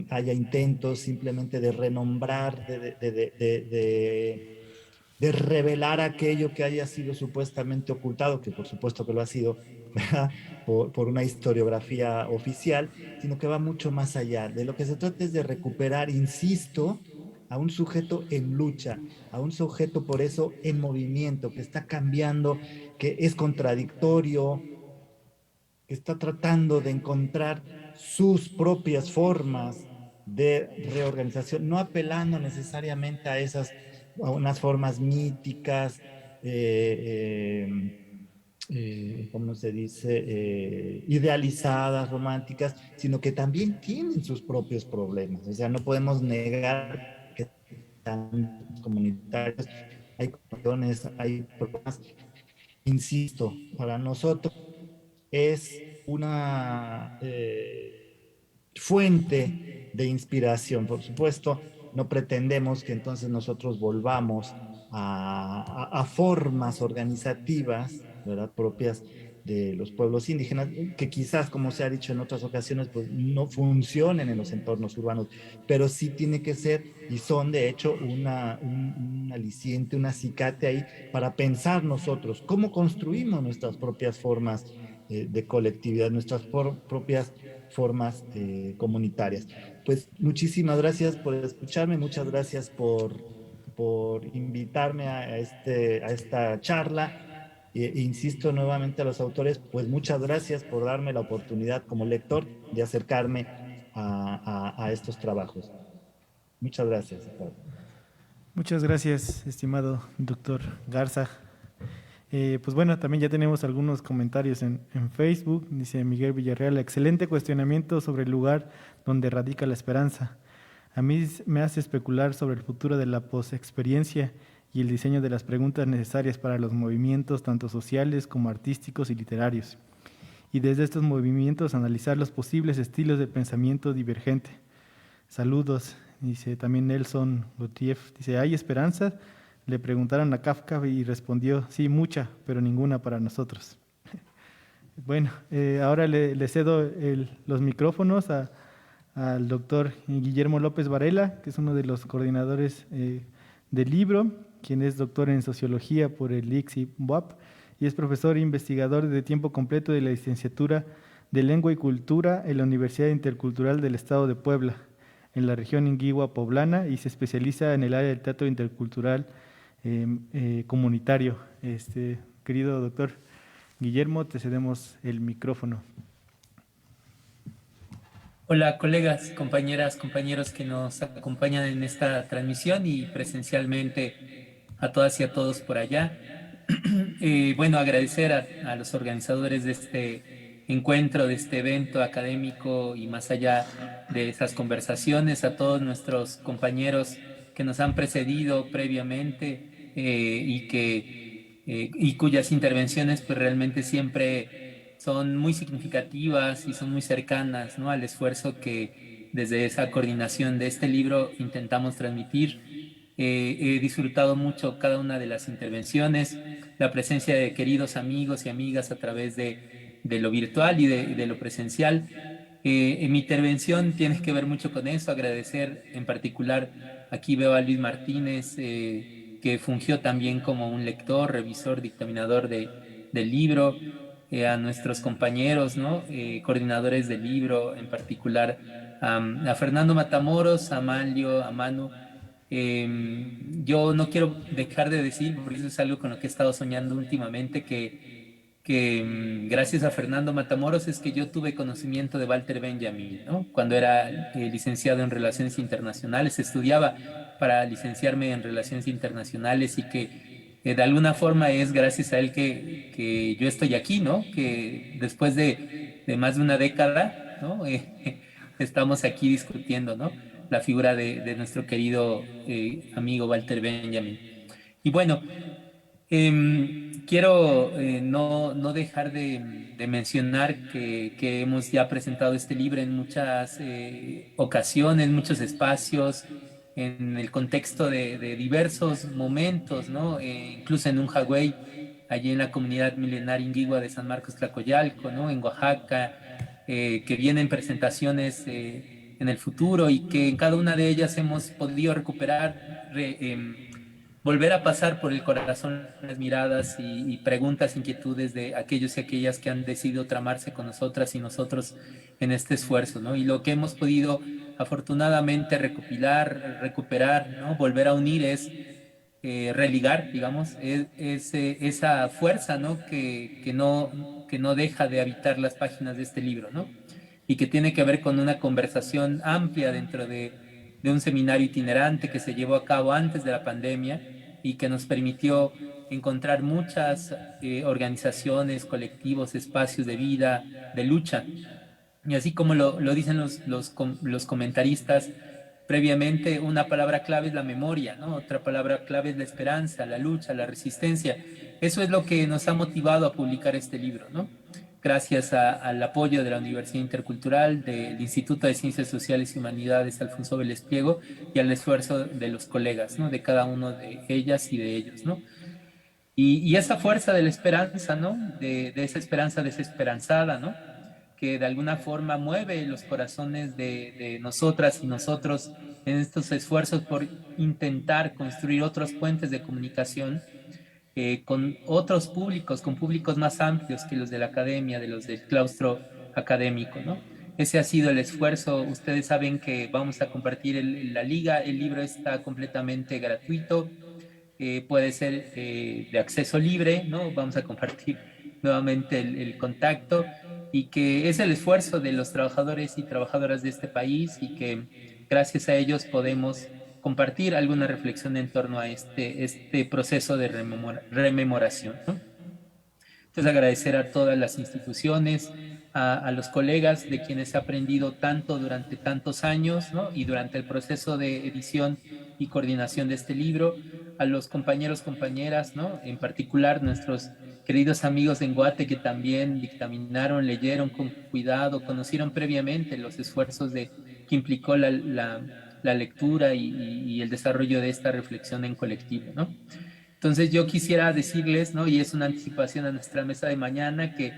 haya intentos simplemente de renombrar, de revelar aquello que haya sido supuestamente ocultado, que por supuesto que lo ha sido, ¿verdad? Por una historiografía oficial, sino que va mucho más allá. De lo que se trata es de recuperar, insisto, a un sujeto en lucha, a un sujeto por eso en movimiento, que está cambiando, que es contradictorio, que está tratando de encontrar sus propias formas de reorganización, no apelando necesariamente a unas formas míticas, ¿cómo se dice? Idealizadas, románticas, sino que también tienen sus propios problemas. O sea, no podemos negar que están comunitarios, hay cuestiones, hay problemas. Insisto, para nosotros es una fuente de inspiración. Por supuesto, no pretendemos que entonces nosotros volvamos a formas organizativas, ¿verdad?, propias de los pueblos indígenas, que quizás, como se ha dicho en otras ocasiones, pues no funcionen en los entornos urbanos, pero sí tiene que ser y son de hecho un aliciente, un acicate ahí para pensar nosotros cómo construimos nuestras propias formas de colectividad, nuestras propias formas comunitarias. Pues muchísimas gracias por escucharme, muchas gracias por invitarme a esta charla. Insisto nuevamente a los autores, pues muchas gracias por darme la oportunidad como lector de acercarme a estos trabajos. Muchas gracias. Muchas gracias, estimado doctor Garza. Pues bueno, también ya tenemos algunos comentarios en Facebook. Dice Miguel Villarreal, excelente cuestionamiento sobre el lugar donde radica la esperanza. A mí me hace especular sobre el futuro de la posexperiencia y el diseño de las preguntas necesarias para los movimientos tanto sociales como artísticos y literarios. Y desde estos movimientos analizar los posibles estilos de pensamiento divergente. Saludos, dice también Nelson Gotiev, dice, ¿hay esperanza? Le preguntaron a Kafka y respondió, sí, mucha, pero ninguna para nosotros. Bueno, ahora le cedo los micrófonos al doctor Guillermo López Varela, que es uno de los coordinadores del libro, quien es doctor en Sociología por el ICSI-BUAP y es profesor e investigador de tiempo completo de la licenciatura de Lengua y Cultura en la Universidad Intercultural del Estado de Puebla, en la región Inguihua Poblana, y se especializa en el área del teatro intercultural comunitario. Querido doctor Guillermo, te cedemos el micrófono. Hola colegas, compañeras, compañeros que nos acompañan en esta transmisión y presencialmente a todas y a todos por allá. Bueno, agradecer a los organizadores de este encuentro, de este evento académico y más allá de esas conversaciones, a todos nuestros compañeros que nos han precedido previamente y cuyas intervenciones pues realmente siempre son muy significativas y son muy cercanas, ¿no?, al esfuerzo que desde esa coordinación de este libro intentamos transmitir. He disfrutado mucho cada una de las intervenciones, la presencia de queridos amigos y amigas a través de lo virtual y de lo presencial. En mi intervención tiene que ver mucho con eso, agradecer en particular, aquí veo a Luis Martínez, que fungió también como un lector, revisor, dictaminador del libro, a nuestros compañeros, ¿no?, coordinadores del libro, en particular a Fernando Matamoros, a Manlio, a Manu. Yo no quiero dejar de decir, porque eso es algo con lo que he estado soñando últimamente, que gracias a Fernando Matamoros es que yo tuve conocimiento de Walter Benjamin, ¿no? Cuando era licenciado en Relaciones Internacionales, estudiaba para licenciarme en Relaciones Internacionales y que de alguna forma es gracias a él que yo estoy aquí, ¿no? Que después de más de una década, ¿no? Estamos aquí discutiendo, ¿no?, la figura de nuestro querido amigo Walter Benjamin. Y bueno, quiero no dejar de mencionar que hemos ya presentado este libro en muchas ocasiones, muchos espacios, en el contexto de diversos momentos, ¿no? Incluso en un Hawái, allí en la comunidad milenaria Inguihua de San Marcos Tlacoyalco, ¿no?, en Oaxaca, que vienen presentaciones en el futuro y que en cada una de ellas hemos podido recuperar, volver a pasar por el corazón las miradas y preguntas, inquietudes de aquellos y aquellas que han decidido tramarse con nosotras y nosotros en este esfuerzo, ¿no? Y lo que hemos podido afortunadamente recopilar, recuperar, ¿no?, volver a unir es religar, digamos, esa fuerza, ¿no?, que no deja de habitar las páginas de este libro, ¿no?, y que tiene que ver con una conversación amplia dentro de un seminario itinerante que se llevó a cabo antes de la pandemia y que nos permitió encontrar muchas organizaciones, colectivos, espacios de vida, de lucha. Y así como lo dicen los comentaristas previamente, una palabra clave es la memoria, ¿no? Otra palabra clave es la esperanza, la lucha, la resistencia. Eso es lo que nos ha motivado a publicar este libro, ¿no? Gracias al apoyo de la Universidad Intercultural, del Instituto de Ciencias Sociales y Humanidades Alfonso Vélez Pliego y al esfuerzo de los colegas, ¿no?, de cada uno de ellas y de ellos, ¿no? Y esa fuerza de la esperanza, ¿no?, de esa esperanza desesperanzada, ¿no?, que de alguna forma mueve los corazones de nosotras y nosotros en estos esfuerzos por intentar construir otros puentes de comunicación con otros públicos, con públicos más amplios que los de la academia, de los del claustro académico, ¿no? Ese ha sido el esfuerzo. Ustedes saben que vamos a compartir la liga, el libro está completamente gratuito, puede ser de acceso libre, ¿no? Vamos a compartir nuevamente el contacto y que es el esfuerzo de los trabajadores y trabajadoras de este país y que gracias a ellos podemos compartir alguna reflexión en torno a este proceso de rememoración, ¿no? Entonces agradecer a todas las instituciones, a los colegas de quienes he aprendido tanto durante tantos años, ¿no?, y durante el proceso de edición y coordinación de este libro, a los compañeros, compañeras, ¿no? En particular nuestros queridos amigos en Guate que también dictaminaron, leyeron con cuidado, conocieron previamente los esfuerzos que implicó la lectura y el desarrollo de esta reflexión en colectivo, ¿no? Entonces yo quisiera decirles, ¿no? Y es una anticipación a nuestra mesa de mañana, que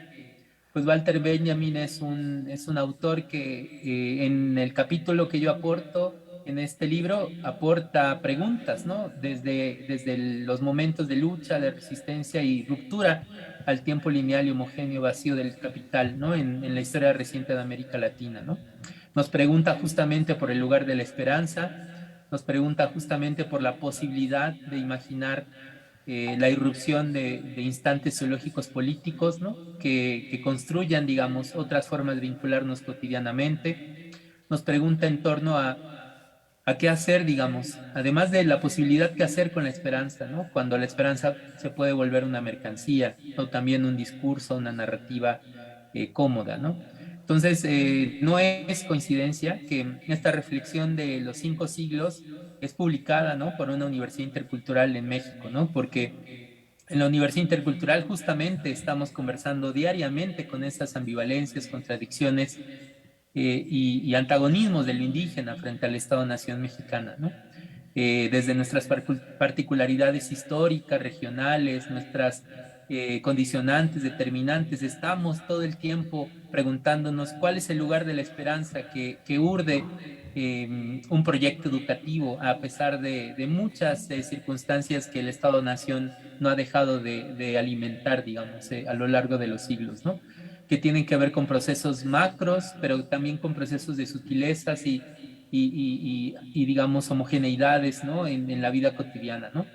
pues Walter Benjamin es un autor que en el capítulo que yo aporto en este libro aporta preguntas, ¿no? Desde los momentos de lucha, de resistencia y ruptura al tiempo lineal y homogéneo vacío del capital, ¿no? En la historia reciente de América Latina, ¿no? Nos pregunta justamente por el lugar de la esperanza, nos pregunta justamente por la posibilidad de imaginar la irrupción de instantes zoológicos políticos, ¿no? Que construyan, digamos, otras formas de vincularnos cotidianamente. Nos pregunta en torno a qué hacer, digamos, además de la posibilidad que hacer con la esperanza, ¿no? Cuando la esperanza se puede volver una mercancía o también un discurso, una narrativa cómoda, ¿no? Entonces, no es coincidencia que esta reflexión de los 5 siglos es publicada, ¿no? Por una universidad intercultural en México, ¿no? Porque en la universidad intercultural justamente estamos conversando diariamente con esas ambivalencias, contradicciones y antagonismos de lo indígena frente al Estado-Nación mexicana, ¿no? Desde nuestras particularidades históricas, regionales, nuestras condicionantes, determinantes, estamos todo el tiempo preguntándonos cuál es el lugar de la esperanza que urde un proyecto educativo a pesar de muchas circunstancias que el Estado-Nación no ha dejado de alimentar, digamos, a lo largo de los siglos, ¿no? Que tienen que ver con procesos macros, pero también con procesos de sutilezas y digamos, homogeneidades, ¿no? En la vida cotidiana, ¿no?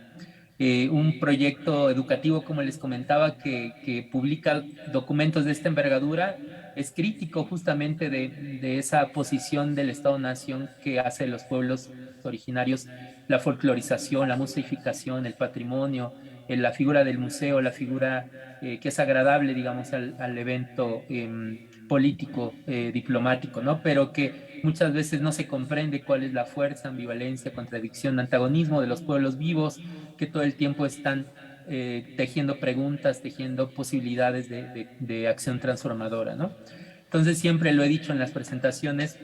Un proyecto educativo, como les comentaba, que publica documentos de esta envergadura, es crítico justamente de esa posición del Estado-Nación que hace de los pueblos originarios la folclorización, la musificación, el patrimonio, la figura del museo, la figura que es agradable, digamos, al evento político, diplomático, ¿no? Pero que muchas veces no se comprende cuál es la fuerza, ambivalencia, contradicción, antagonismo de los pueblos vivos que todo el tiempo están tejiendo preguntas, tejiendo posibilidades de acción transformadora, ¿no? Entonces siempre lo he dicho en las presentaciones,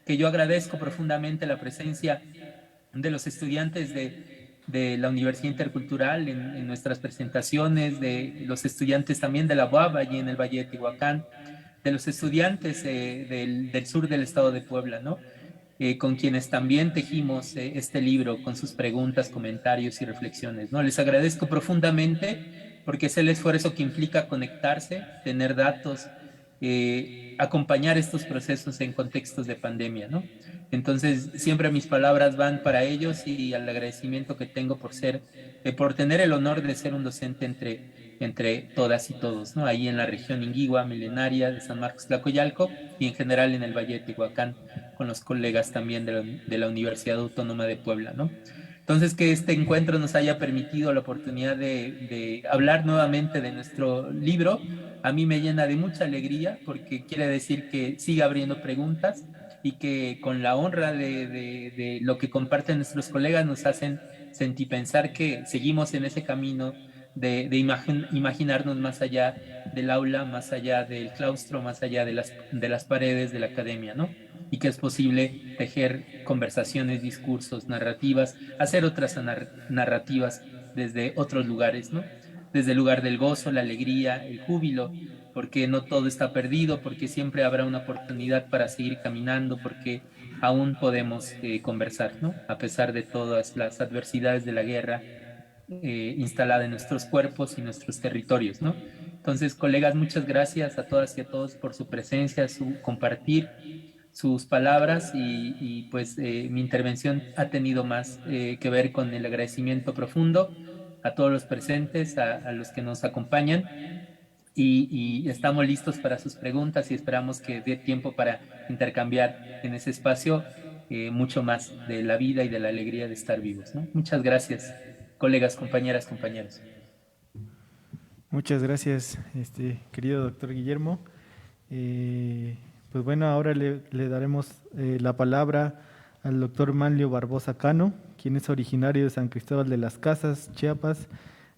que yo agradezco profundamente la presencia de los estudiantes de la Universidad Intercultural en nuestras presentaciones, de los estudiantes también de la UAB allí en el Valle de Tehuacán, de los estudiantes del sur del estado de Puebla, ¿no? Con quienes también tejimos este libro con sus preguntas, comentarios y reflexiones, ¿no? Les agradezco profundamente porque es el esfuerzo que implica conectarse, tener datos, acompañar estos procesos en contextos de pandemia, ¿no? Entonces, siempre mis palabras van para ellos y al agradecimiento que tengo por tener el honor de ser un docente entre todas y todos, ¿no? Ahí en la región Inguigua, milenaria de San Marcos Tlacoyalco y en general en el Valle de Tehuacán, con los colegas también de la Universidad Autónoma de Puebla, ¿no? Entonces, que este encuentro nos haya permitido la oportunidad de hablar nuevamente de nuestro libro, a mí me llena de mucha alegría porque quiere decir que sigue abriendo preguntas y que con la honra de lo que comparten nuestros colegas nos hacen sentir pensar que seguimos en ese camino de imaginarnos más allá del aula, más allá del claustro, más allá de las paredes de la academia, ¿no? Y que es posible tejer conversaciones, discursos, narrativas, hacer otras narrativas desde otros lugares, ¿no? Desde el lugar del gozo, la alegría, el júbilo, porque no todo está perdido, porque siempre habrá una oportunidad para seguir caminando, porque aún podemos conversar, ¿no? A pesar de todas las adversidades de la guerra instalada en nuestros cuerpos y nuestros territorios, ¿no? Entonces, colegas, muchas gracias a todas y a todos por su presencia, su compartir sus palabras pues mi intervención ha tenido más que ver con el agradecimiento profundo a todos los presentes, a los que nos acompañan y estamos listos para sus preguntas y esperamos que dé tiempo para intercambiar en ese espacio mucho más de la vida y de la alegría de estar vivos, ¿no? Muchas gracias, colegas, compañeras, compañeros. Muchas gracias, querido doctor Guillermo. Pues bueno, ahora le daremos la palabra al doctor Manlio Barbosa Cano, quien es originario de San Cristóbal de las Casas, Chiapas.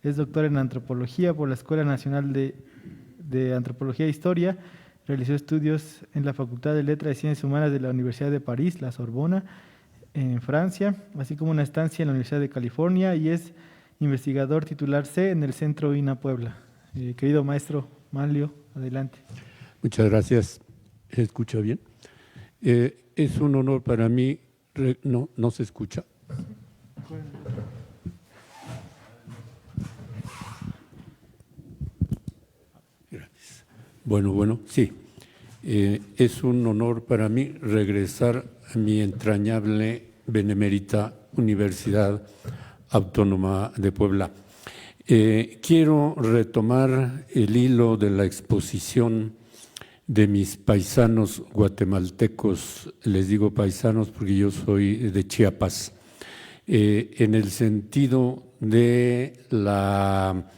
Es doctor en antropología por la Escuela Nacional de Antropología e Historia. Realizó estudios en la Facultad de Letras y Ciencias Humanas de la Universidad de París, la Sorbona, en Francia, así como una estancia en la Universidad de California, y es investigador titular C en el Centro INA Puebla. Querido maestro Manlio, adelante. Muchas gracias. ¿Se escucha bien? Es un honor para mí. No se escucha. Gracias. Bueno, sí. Es un honor para mí regresar a mi entrañable benemérita Universidad Autónoma de Puebla. Quiero retomar el hilo de la exposición de mis paisanos guatemaltecos. Les digo paisanos porque yo soy de Chiapas, en el sentido de la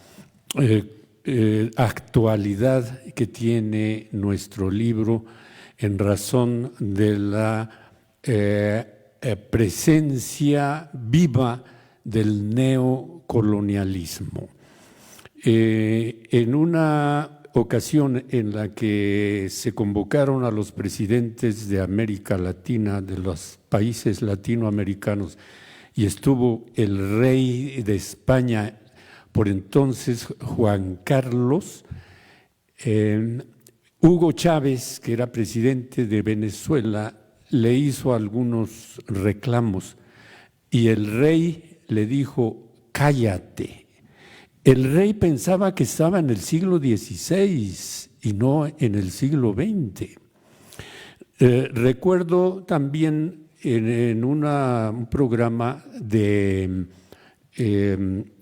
actualidad que tiene nuestro libro en razón de la presencia viva del neocolonialismo. En una ocasión en la que se convocaron a los presidentes de América Latina, de los países latinoamericanos, y estuvo el rey de España, por entonces Juan Carlos, Hugo Chávez, que era presidente de Venezuela, le hizo algunos reclamos y el rey le dijo: cállate. El rey pensaba que estaba en el siglo XVI y no en el siglo XX. Recuerdo también en un programa de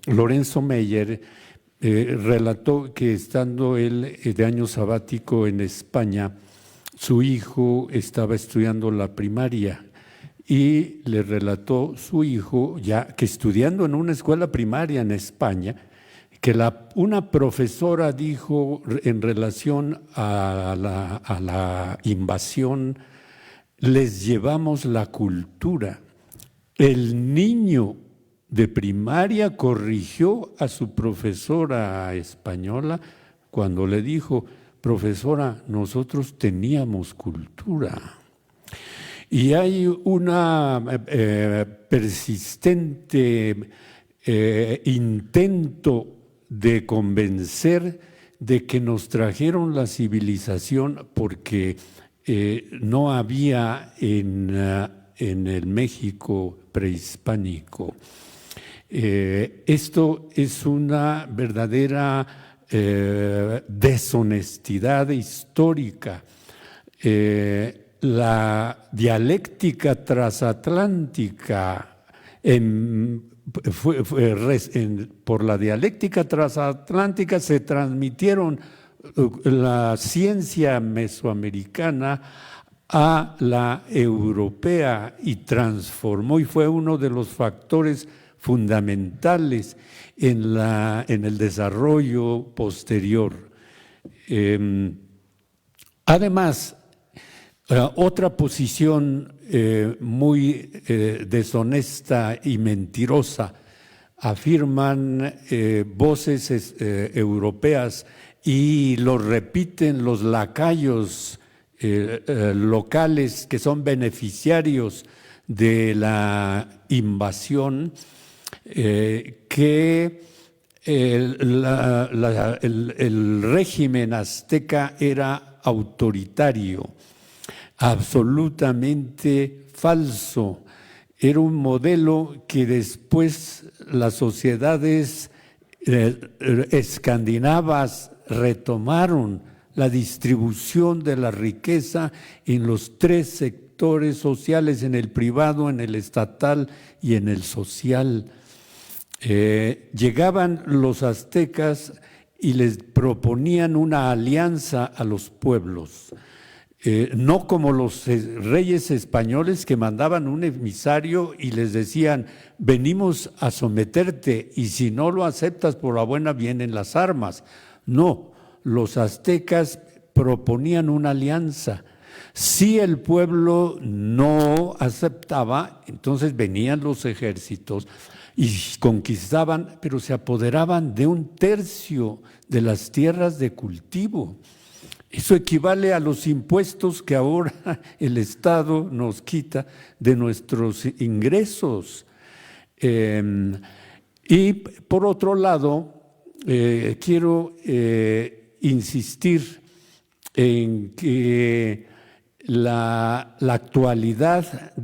Lorenzo Meyer, relató que estando él de año sabático en España, su hijo estaba estudiando la primaria y le relató su hijo, ya que estudiando en una escuela primaria en España, que una profesora dijo en relación a la invasión: les llevamos la cultura. El niño de primaria corrigió a su profesora española cuando le dijo: profesora, nosotros teníamos cultura. Y hay una persistente intento de convencer de que nos trajeron la civilización porque no había en el México prehispánico. Esto es una verdadera deshonestidad histórica. La dialéctica transatlántica, por la dialéctica transatlántica se transmitieron la ciencia mesoamericana a la europea y transformó, y fue uno de los factores fundamentales en el desarrollo posterior. Además, otra posición muy deshonesta y mentirosa, afirman voces europeas y lo repiten los lacayos locales que son beneficiarios de la invasión, que el régimen azteca era autoritario. Absolutamente falso. Era un modelo que después las sociedades escandinavas retomaron, la distribución de la riqueza en los tres sectores sociales: en el privado, en el estatal y en el social. Llegaban los aztecas y les proponían una alianza a los pueblos. No como los reyes españoles que mandaban un emisario y les decían: venimos a someterte y si no lo aceptas por la buena vienen las armas. No, los aztecas proponían una alianza. Si el pueblo no aceptaba, entonces venían los ejércitos y conquistaban, pero se apoderaban de 1/3 de las tierras de cultivo. Eso equivale a los impuestos que ahora el Estado nos quita de nuestros ingresos. Y por otro lado, quiero insistir en que la actualidad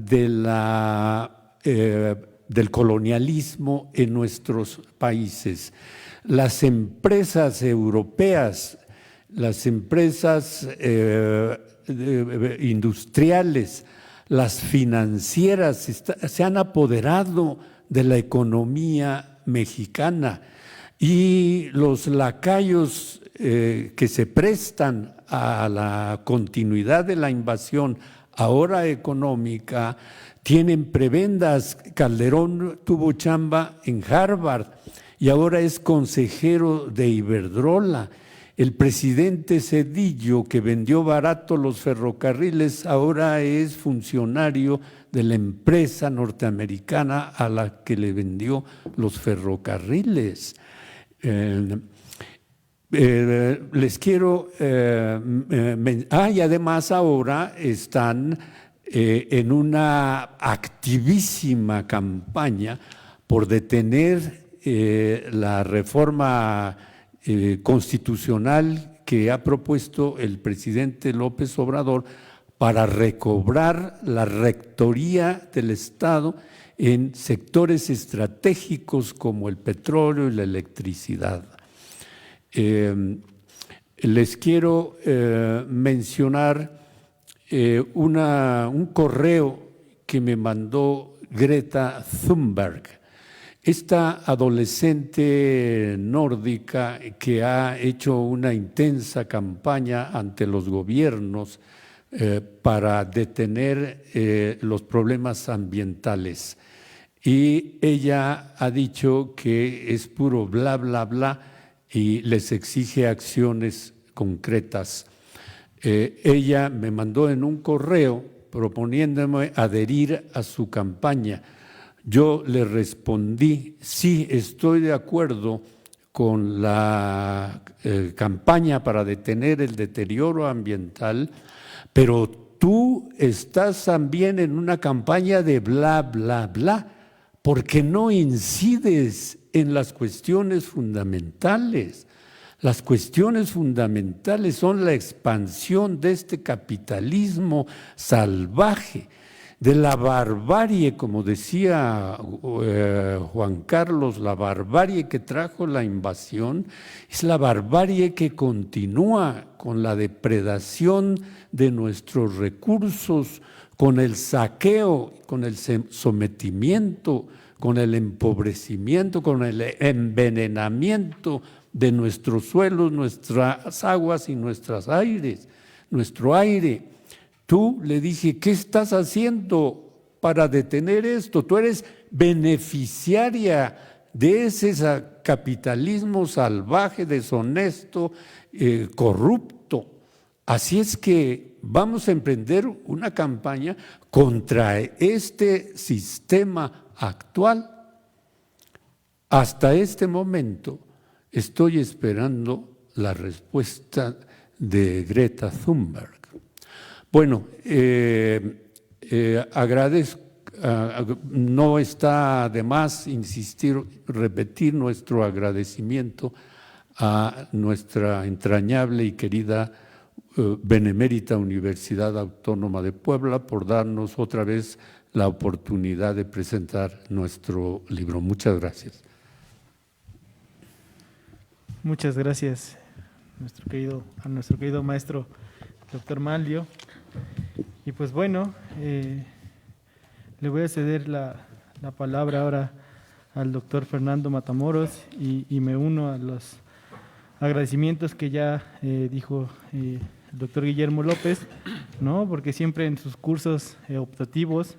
del colonialismo en nuestros países, las empresas europeas, las empresas industriales, las financieras se han apoderado de la economía mexicana, y los lacayos que se prestan a la continuidad de la invasión ahora económica tienen prebendas. Calderón tuvo chamba en Harvard y ahora es consejero de Iberdrola. El presidente Zedillo, que vendió barato los ferrocarriles, ahora es funcionario de la empresa norteamericana a la que le vendió los ferrocarriles. Les quiero… y además ahora están en una activísima campaña por detener la reforma constitucional que ha propuesto el presidente López Obrador para recobrar la rectoría del Estado en sectores estratégicos como el petróleo y la electricidad. Les quiero mencionar un correo que me mandó Greta Thunberg, esta adolescente nórdica que ha hecho una intensa campaña ante los gobiernos para detener los problemas ambientales. Y ella ha dicho que es puro bla, bla, bla y les exige acciones concretas. Ella me mandó en un correo proponiéndome adherir a su campaña. Yo le respondí, sí, estoy de acuerdo con la campaña para detener el deterioro ambiental, pero tú estás también en una campaña de bla, bla, bla, porque no incides en las cuestiones fundamentales. Las cuestiones fundamentales son la expansión de este capitalismo salvaje, de la barbarie, como decía Juan Carlos, la barbarie que trajo la invasión, es la barbarie que continúa con la depredación de nuestros recursos, con el saqueo, con el sometimiento, con el empobrecimiento, con el envenenamiento de nuestros suelos, nuestras aguas y nuestro aire. Tú le dije, ¿qué estás haciendo para detener esto? Tú eres beneficiaria de ese capitalismo salvaje, deshonesto, corrupto. Así es que vamos a emprender una campaña contra este sistema actual. Hasta este momento estoy esperando la respuesta de Greta Thunberg. Bueno, agradezco, no está de más insistir, repetir nuestro agradecimiento a nuestra entrañable y querida Benemérita Universidad Autónoma de Puebla por darnos otra vez la oportunidad de presentar nuestro libro. Muchas gracias. Muchas gracias a nuestro querido maestro doctor Manlio. Y pues bueno, le voy a ceder la palabra ahora al doctor Fernando Matamoros y me uno a los agradecimientos que ya dijo el doctor Guillermo López, ¿no? Porque siempre en sus cursos optativos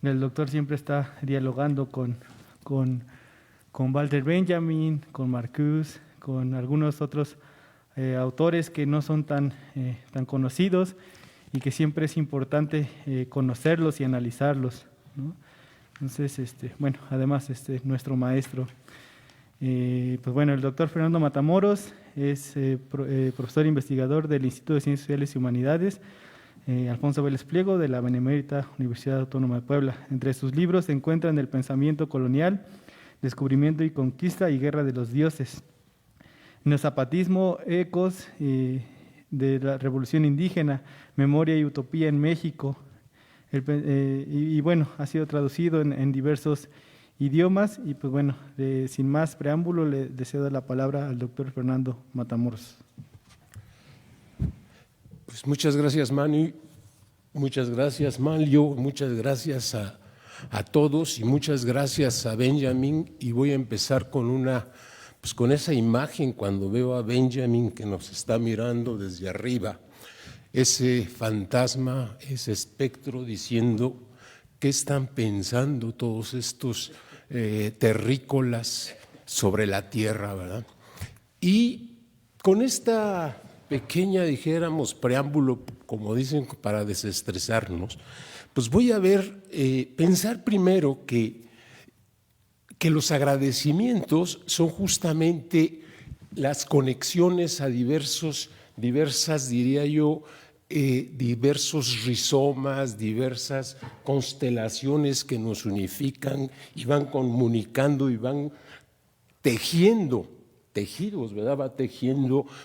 el doctor siempre está dialogando con Walter Benjamin, con Marcuse, con algunos otros autores que no son tan conocidos, y que siempre es importante conocerlos y analizarlos, ¿no? Entonces, bueno, además nuestro maestro. Pues bueno, el doctor Fernando Matamoros es profesor investigador del Instituto de Ciencias Sociales y Humanidades Alfonso Vélez Pliego de la Benemérita Universidad Autónoma de Puebla. Entre sus libros se encuentran El pensamiento colonial, Descubrimiento y conquista y Guerra de los dioses. Neozapatismo, ecos de la revolución indígena, memoria y utopía en México. Y bueno, ha sido traducido en diversos idiomas y pues bueno, sin más preámbulo le cedo la palabra al doctor Fernando Matamoros. Pues muchas gracias, Manu, muchas gracias, Manlio, muchas gracias a todos y muchas gracias a Benjamin. Y voy a empezar con con esa imagen cuando veo a Benjamin que nos está mirando desde arriba, ese fantasma, ese espectro diciendo qué están pensando todos estos terrícolas sobre la tierra, ¿verdad? Y con esta pequeña, dijéramos, preámbulo, como dicen, para desestresarnos, pues voy a pensar primero que los agradecimientos son justamente las conexiones a diversas, diría yo, diversos rizomas, diversas constelaciones que nos unifican y van comunicando y van tejidos, ¿verdad?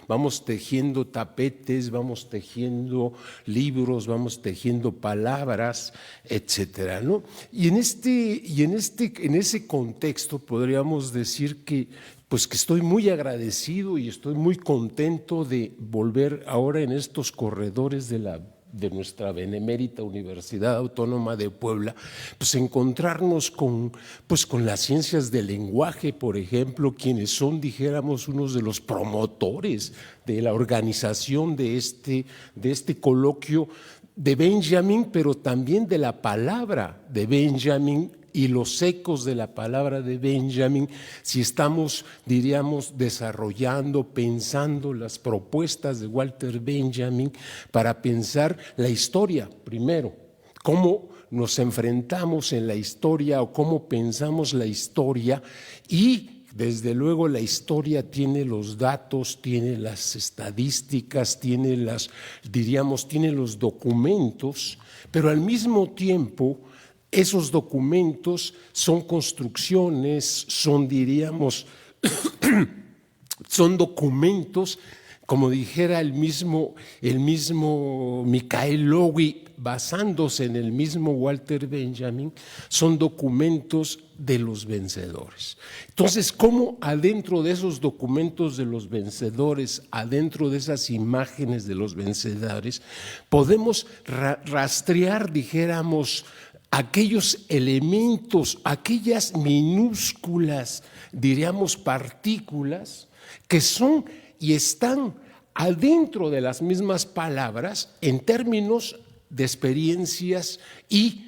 Vamos tejiendo tapetes, vamos tejiendo libros, vamos tejiendo palabras, etcétera, ¿no? Y en ese contexto podríamos decir que estoy muy agradecido y estoy muy contento de volver ahora en estos corredores de nuestra Benemérita Universidad Autónoma de Puebla, encontrarnos con las ciencias del lenguaje, por ejemplo, quienes son, dijéramos, unos de los promotores de la organización de este coloquio de Benjamin, pero también de la palabra de Benjamin y los ecos de la palabra de Benjamin, si estamos, diríamos, desarrollando, pensando las propuestas de Walter Benjamin para pensar la historia primero, cómo nos enfrentamos en la historia o cómo pensamos la historia. Y desde luego la historia tiene los datos, tiene las estadísticas, tiene los documentos, pero al mismo tiempo esos documentos son construcciones, diríamos, son documentos, como dijera el mismo Mikhail Lowy, basándose en el mismo Walter Benjamin, son documentos de los vencedores. Entonces, ¿cómo adentro de esos documentos de los vencedores, adentro de esas imágenes de los vencedores, podemos rastrear, dijéramos, aquellos elementos, aquellas minúsculas, diríamos, partículas que son y están adentro de las mismas palabras en términos de experiencias y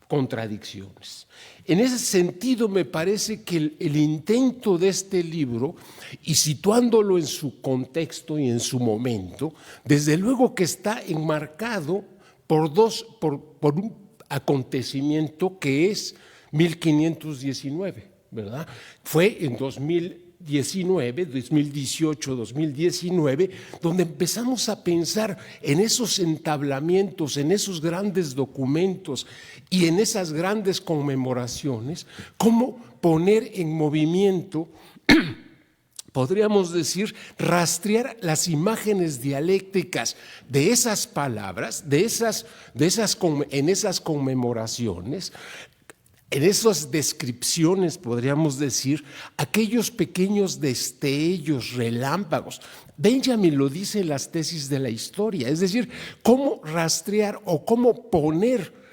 contradicciones? En ese sentido, me parece que el intento de este libro, y situándolo en su contexto y en su momento, desde luego que está enmarcado por un acontecimiento que es 1519, ¿verdad? Fue en 2018, 2019, donde empezamos a pensar en esos entablamientos, en esos grandes documentos y en esas grandes conmemoraciones, cómo poner en movimiento, podríamos decir, rastrear las imágenes dialécticas de esas palabras, en esas conmemoraciones, en esas descripciones, podríamos decir, aquellos pequeños destellos, relámpagos. Benjamin lo dice en las tesis de la historia, es decir, cómo rastrear o cómo poner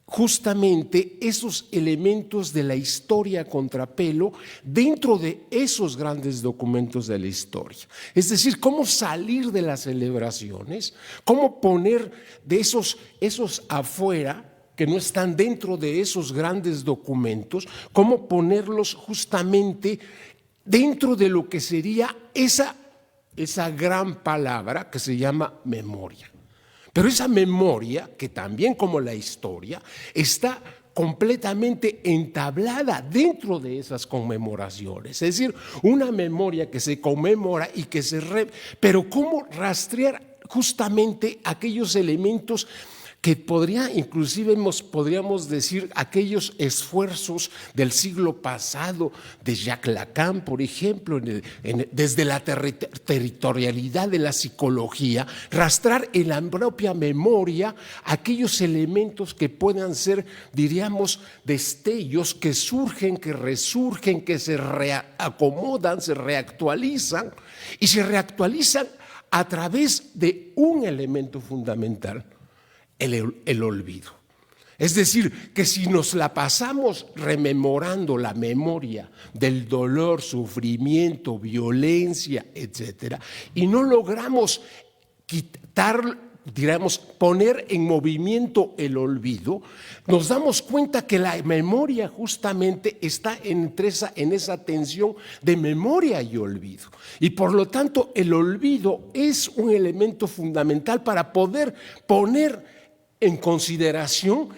justamente esos elementos de la historia a contrapelo dentro de esos grandes documentos de la historia. Es decir, cómo salir de las celebraciones, cómo poner de esos afuera que no están dentro de esos grandes documentos, cómo ponerlos justamente dentro de lo que sería esa gran palabra que se llama memoria. Pero esa memoria, que también como la historia, está completamente entablada dentro de esas conmemoraciones. Es decir, una memoria que se conmemora y que pero ¿cómo rastrear justamente aquellos elementos que podríamos decir, aquellos esfuerzos del siglo pasado, de Jacques Lacan, por ejemplo, desde la territorialidad de la psicología, rastrar en la propia memoria aquellos elementos que puedan ser, diríamos, destellos que surgen, que resurgen, que se reacomodan, se reactualizan, y se reactualizan a través de un elemento fundamental: el olvido. Es decir, que si nos la pasamos rememorando la memoria del dolor, sufrimiento, violencia, etcétera, y no logramos poner en movimiento el olvido, nos damos cuenta que la memoria justamente está en esa tensión de memoria y olvido. Y por lo tanto, el olvido es un elemento fundamental para poder poner en consideración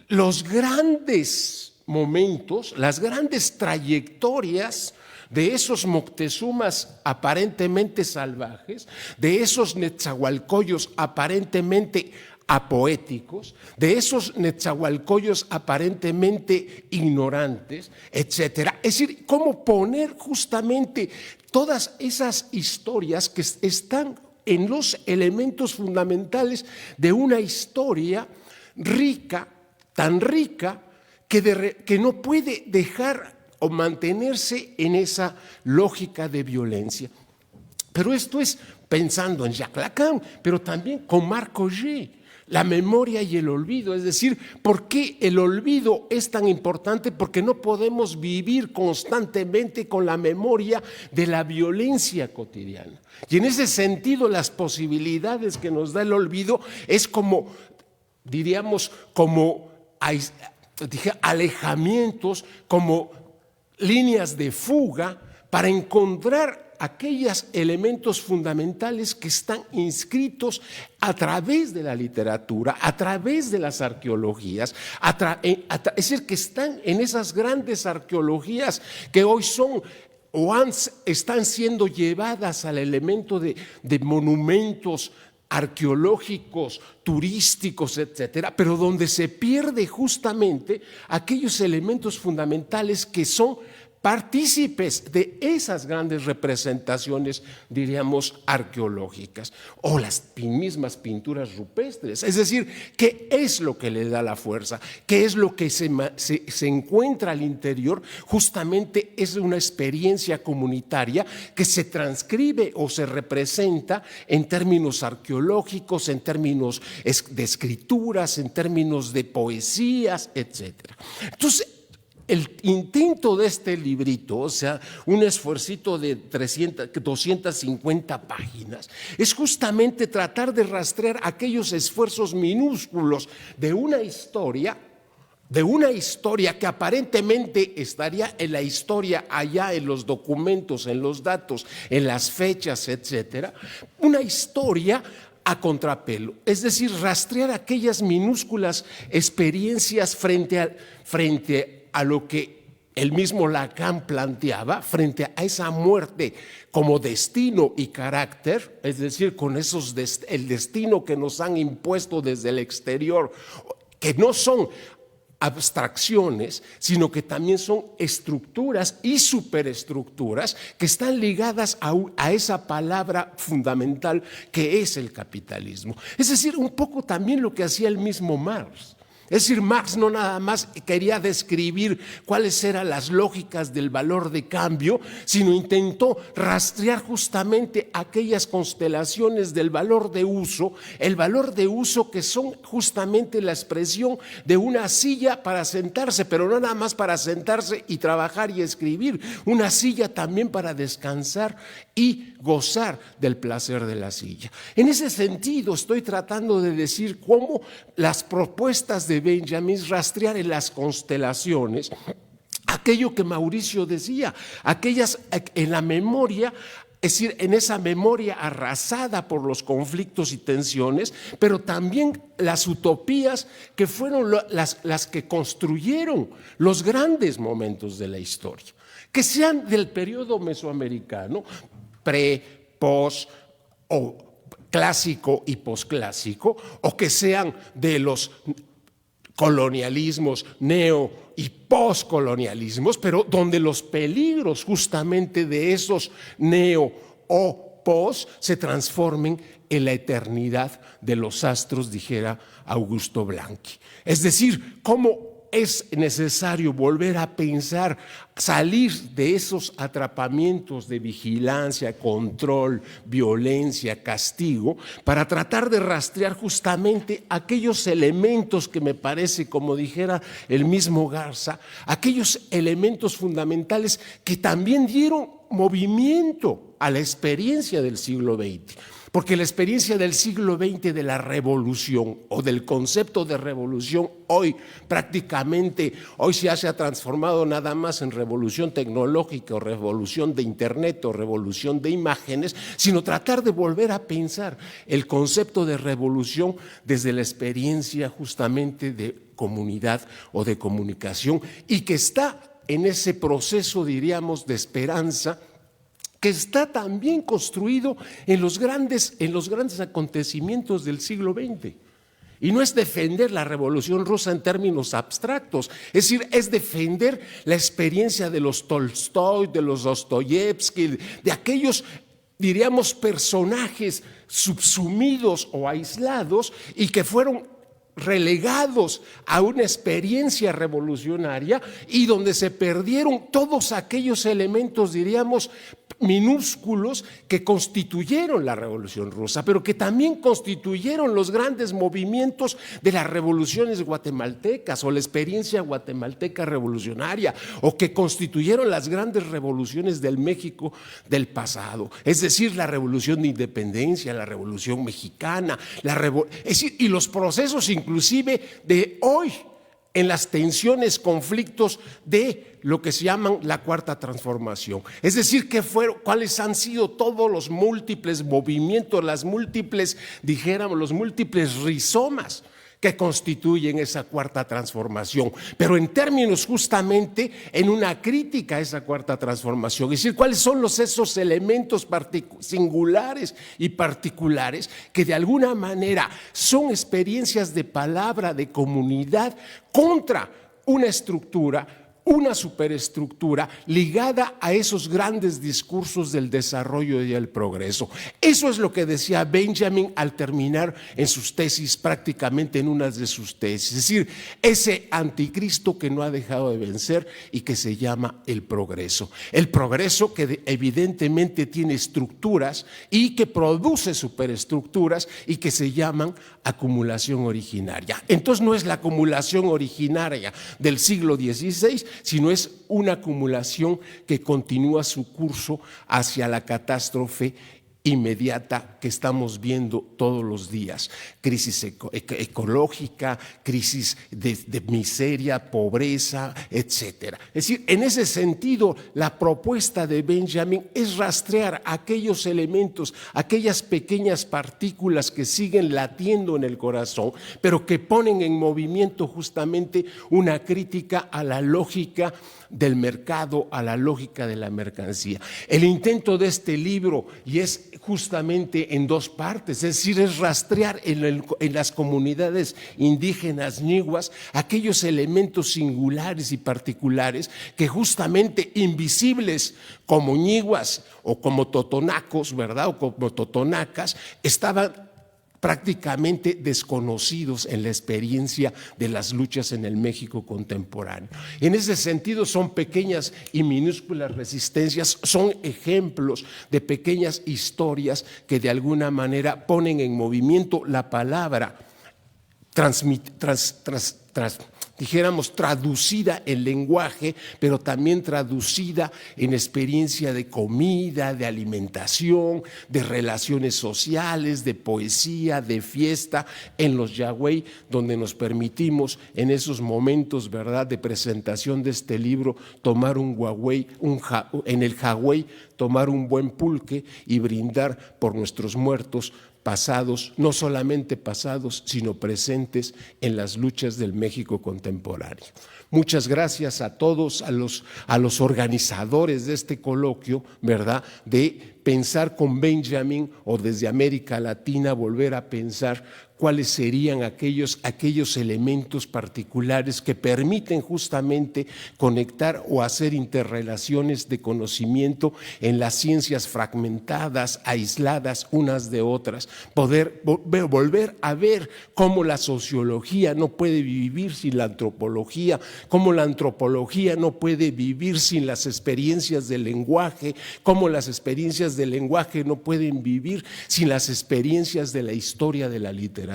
los grandes momentos, las grandes trayectorias de esos Moctezumas aparentemente salvajes, de esos Netzahualcoyos aparentemente apoéticos, de esos Netzahualcoyos aparentemente ignorantes, etcétera. Es decir, cómo poner justamente todas esas historias que están en los elementos fundamentales de una historia rica, tan rica, que no puede dejar o mantenerse en esa lógica de violencia. Pero esto es pensando en Jacques Lacan, pero también con Marc Augé, la memoria y el olvido. Es decir, ¿por qué el olvido es tan importante? Porque no podemos vivir constantemente con la memoria de la violencia cotidiana. Y en ese sentido, las posibilidades que nos da el olvido es como, diríamos, como alejamientos, como líneas de fuga para encontrar aquellos elementos fundamentales que están inscritos a través de la literatura, a través de las arqueologías, es decir, que están en esas grandes arqueologías que hoy son están siendo llevadas al elemento de monumentos arqueológicos, turísticos, etcétera, pero donde se pierde justamente aquellos elementos fundamentales que son partícipes de esas grandes representaciones, diríamos, arqueológicas, o las mismas pinturas rupestres. Es decir, ¿qué es lo que le da la fuerza? ¿Qué es lo que se encuentra al interior? Justamente es una experiencia comunitaria que se transcribe o se representa en términos arqueológicos, en términos de escrituras, en términos de poesías, etcétera. Entonces, el intento de este librito, o sea, un esfuercito de 250 páginas, es justamente tratar de rastrear aquellos esfuerzos minúsculos de una historia que aparentemente estaría en la historia allá, en los documentos, en los datos, en las fechas, etcétera, una historia a contrapelo, es decir, rastrear aquellas minúsculas experiencias frente a lo que el mismo Lacan planteaba, frente a esa muerte como destino y carácter, es decir, con el destino que nos han impuesto desde el exterior, que no son abstracciones, sino que también son estructuras y superestructuras que están ligadas a esa palabra fundamental que es el capitalismo. Es decir, un poco también lo que hacía el mismo Marx. Es decir, Marx no nada más quería describir cuáles eran las lógicas del valor de cambio, sino intentó rastrear justamente aquellas constelaciones del valor de uso, el valor de uso que son justamente la expresión de una silla para sentarse, pero no nada más para sentarse y trabajar y escribir, una silla también para descansar y gozar del placer de la silla. En ese sentido, estoy tratando de decir cómo las propuestas de Benjamin rastrear en las constelaciones aquello que Mauricio decía, aquellas en la memoria, es decir, en esa memoria arrasada por los conflictos y tensiones, pero también las utopías que fueron las que construyeron los grandes momentos de la historia, que sean del periodo mesoamericano, pre, post o clásico y posclásico, o que sean de los colonialismos, neo y postcolonialismos, pero donde los peligros justamente de esos neo o post se transformen en la eternidad de los astros, dijera Augusto Blanqui. Es decir, cómo es necesario volver a pensar, salir de esos atrapamientos de vigilancia, control, violencia, castigo, para tratar de rastrear justamente aquellos elementos que me parece, como dijera el mismo Garza, aquellos elementos fundamentales que también dieron movimiento a la experiencia del siglo XX. Porque la experiencia del siglo XX de la revolución o del concepto de revolución hoy prácticamente, hoy se ha transformado nada más en revolución tecnológica o revolución de internet o revolución de imágenes, sino tratar de volver a pensar el concepto de revolución desde la experiencia justamente de comunidad o de comunicación y que está en ese proceso, diríamos, de esperanza, que está también construido en los grandes acontecimientos del siglo XX. Y no es defender la Revolución Rusa en términos abstractos, es decir, es defender la experiencia de los Tolstoy, de los Dostoyevsky, de aquellos, diríamos, personajes subsumidos o aislados y que fueron relegados a una experiencia revolucionaria y donde se perdieron todos aquellos elementos, diríamos, minúsculos que constituyeron la Revolución Rusa, pero que también constituyeron los grandes movimientos de las revoluciones guatemaltecas o la experiencia guatemalteca revolucionaria, o que constituyeron las grandes revoluciones del México del pasado, es decir, la Revolución de Independencia, la Revolución Mexicana, es decir, y los procesos inclusive de hoy, en las tensiones, conflictos de lo que se llaman la Cuarta Transformación. Es decir, cuáles han sido todos los múltiples movimientos, las múltiples, dijéramos, los múltiples rizomas que constituyen esa Cuarta Transformación, pero en términos justamente en una crítica a esa Cuarta Transformación, es decir, cuáles son esos elementos singulares y particulares que de alguna manera son experiencias de palabra, de comunidad, contra una estructura, una superestructura ligada a esos grandes discursos del desarrollo y el progreso. Eso es lo que decía Benjamin al terminar en sus tesis, prácticamente en una de sus tesis, es decir, ese anticristo que no ha dejado de vencer y que se llama el progreso que evidentemente tiene estructuras y que produce superestructuras y que se llaman acumulación originaria. Entonces no es la acumulación originaria del siglo XVI, sino es una acumulación que continúa su curso hacia la catástrofe inmediata que estamos viendo todos los días, crisis ecológica, crisis de miseria, pobreza, etcétera. Es decir, en ese sentido, la propuesta de Benjamin es rastrear aquellos elementos, aquellas pequeñas partículas que siguen latiendo en el corazón, pero que ponen en movimiento justamente una crítica a la lógica del mercado, a la lógica de la mercancía. El intento de este libro, y es justamente en dos partes, es decir, es rastrear en las comunidades indígenas ñiguas aquellos elementos singulares y particulares que justamente invisibles como ñiguas o como totonacos, ¿verdad? O como totonacas, estaban prácticamente desconocidos en la experiencia de las luchas en el México contemporáneo. En ese sentido son pequeñas y minúsculas resistencias, son ejemplos de pequeñas historias que de alguna manera ponen en movimiento la palabra dijéramos, traducida en lenguaje, pero también traducida en experiencia de comida, de alimentación, de relaciones sociales, de poesía, de fiesta, en los Yagüey, donde nos permitimos en esos momentos, ¿verdad?, de presentación de este libro, tomar un guagüey, en el Jagüey, tomar un buen pulque y brindar por nuestros muertos pasados, no solamente pasados, sino presentes en las luchas del México contemporáneo. Muchas gracias a todos, a los organizadores de este coloquio, ¿verdad?, de pensar con Benjamin, o desde América Latina volver a pensar cuáles serían aquellos elementos particulares que permiten justamente conectar o hacer interrelaciones de conocimiento en las ciencias fragmentadas, aisladas unas de otras, poder volver a ver cómo la sociología no puede vivir sin la antropología, cómo la antropología no puede vivir sin las experiencias del lenguaje, cómo las experiencias del lenguaje no pueden vivir sin las experiencias de la historia de la literatura,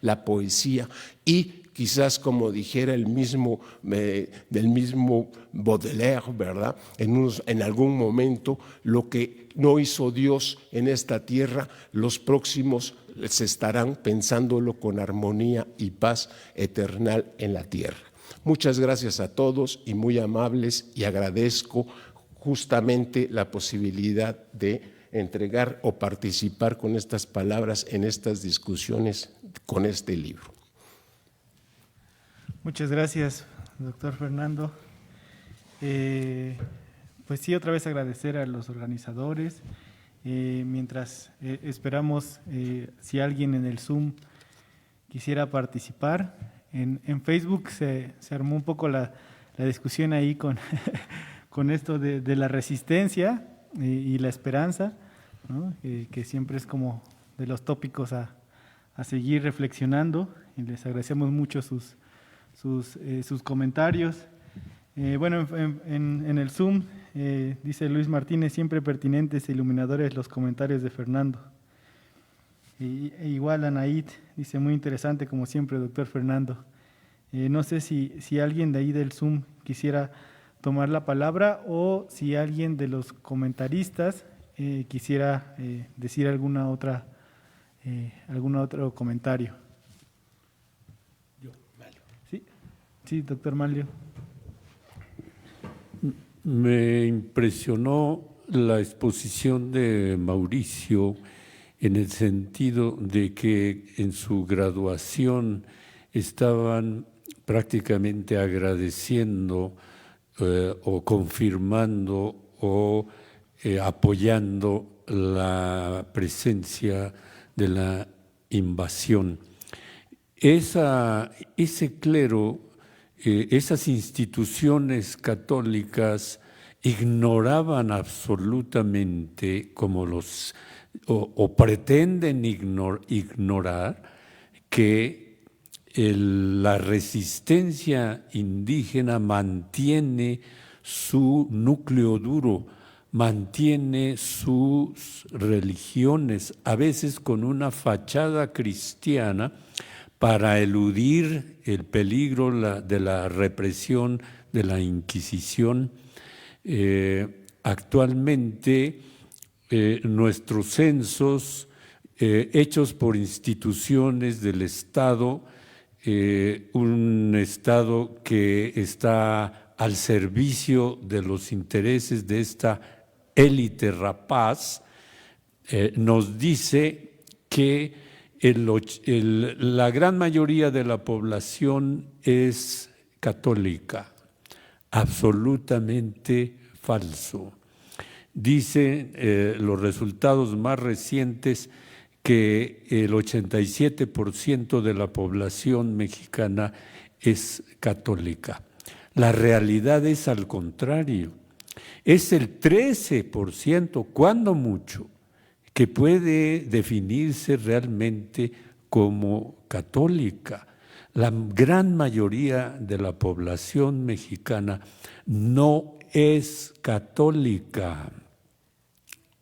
la poesía y quizás, como dijera del mismo Baudelaire, ¿verdad?, en algún momento, lo que no hizo Dios en esta tierra, los próximos se estarán pensándolo con armonía y paz eternal en la tierra. Muchas gracias a todos y muy amables, y agradezco justamente la posibilidad de entregar o participar con estas palabras en estas discusiones con este libro. Muchas gracias, doctor Fernando. Pues sí, otra vez agradecer a los organizadores. Mientras esperamos, si alguien en el Zoom quisiera participar, en Facebook se armó un poco la discusión ahí con, con esto de la resistencia y la esperanza, ¿no? Que siempre es como de los tópicos a seguir reflexionando, y les agradecemos mucho sus comentarios. Bueno, en el Zoom dice Luis Martínez, siempre pertinentes e iluminadores los comentarios de Fernando. E igual Anaid dice, muy interesante como siempre, doctor Fernando. No sé si alguien de ahí del Zoom quisiera tomar la palabra, o si alguien de los comentaristas quisiera decir algún otro comentario. Sí, doctor Manlio. Me impresionó la exposición de Mauricio en el sentido de que en su graduación estaban prácticamente agradeciendo o confirmando o apoyando la presencia de la invasión. Ese clero, esas instituciones católicas ignoraban absolutamente, o pretenden ignorar, que la resistencia indígena mantiene su núcleo duro, mantiene sus religiones, a veces con una fachada cristiana, para eludir el peligro de la represión de la Inquisición. Actualmente, nuestros censos, hechos por instituciones del Estado, un Estado que está al servicio de los intereses de esta élite rapaz, nos dice que la gran mayoría de la población es católica. Absolutamente falso. Dicen los resultados más recientes que el 87% de la población mexicana es católica. La realidad es al contrario. Es el 13%, cuando mucho, que puede definirse realmente como católica. La gran mayoría de la población mexicana no es católica.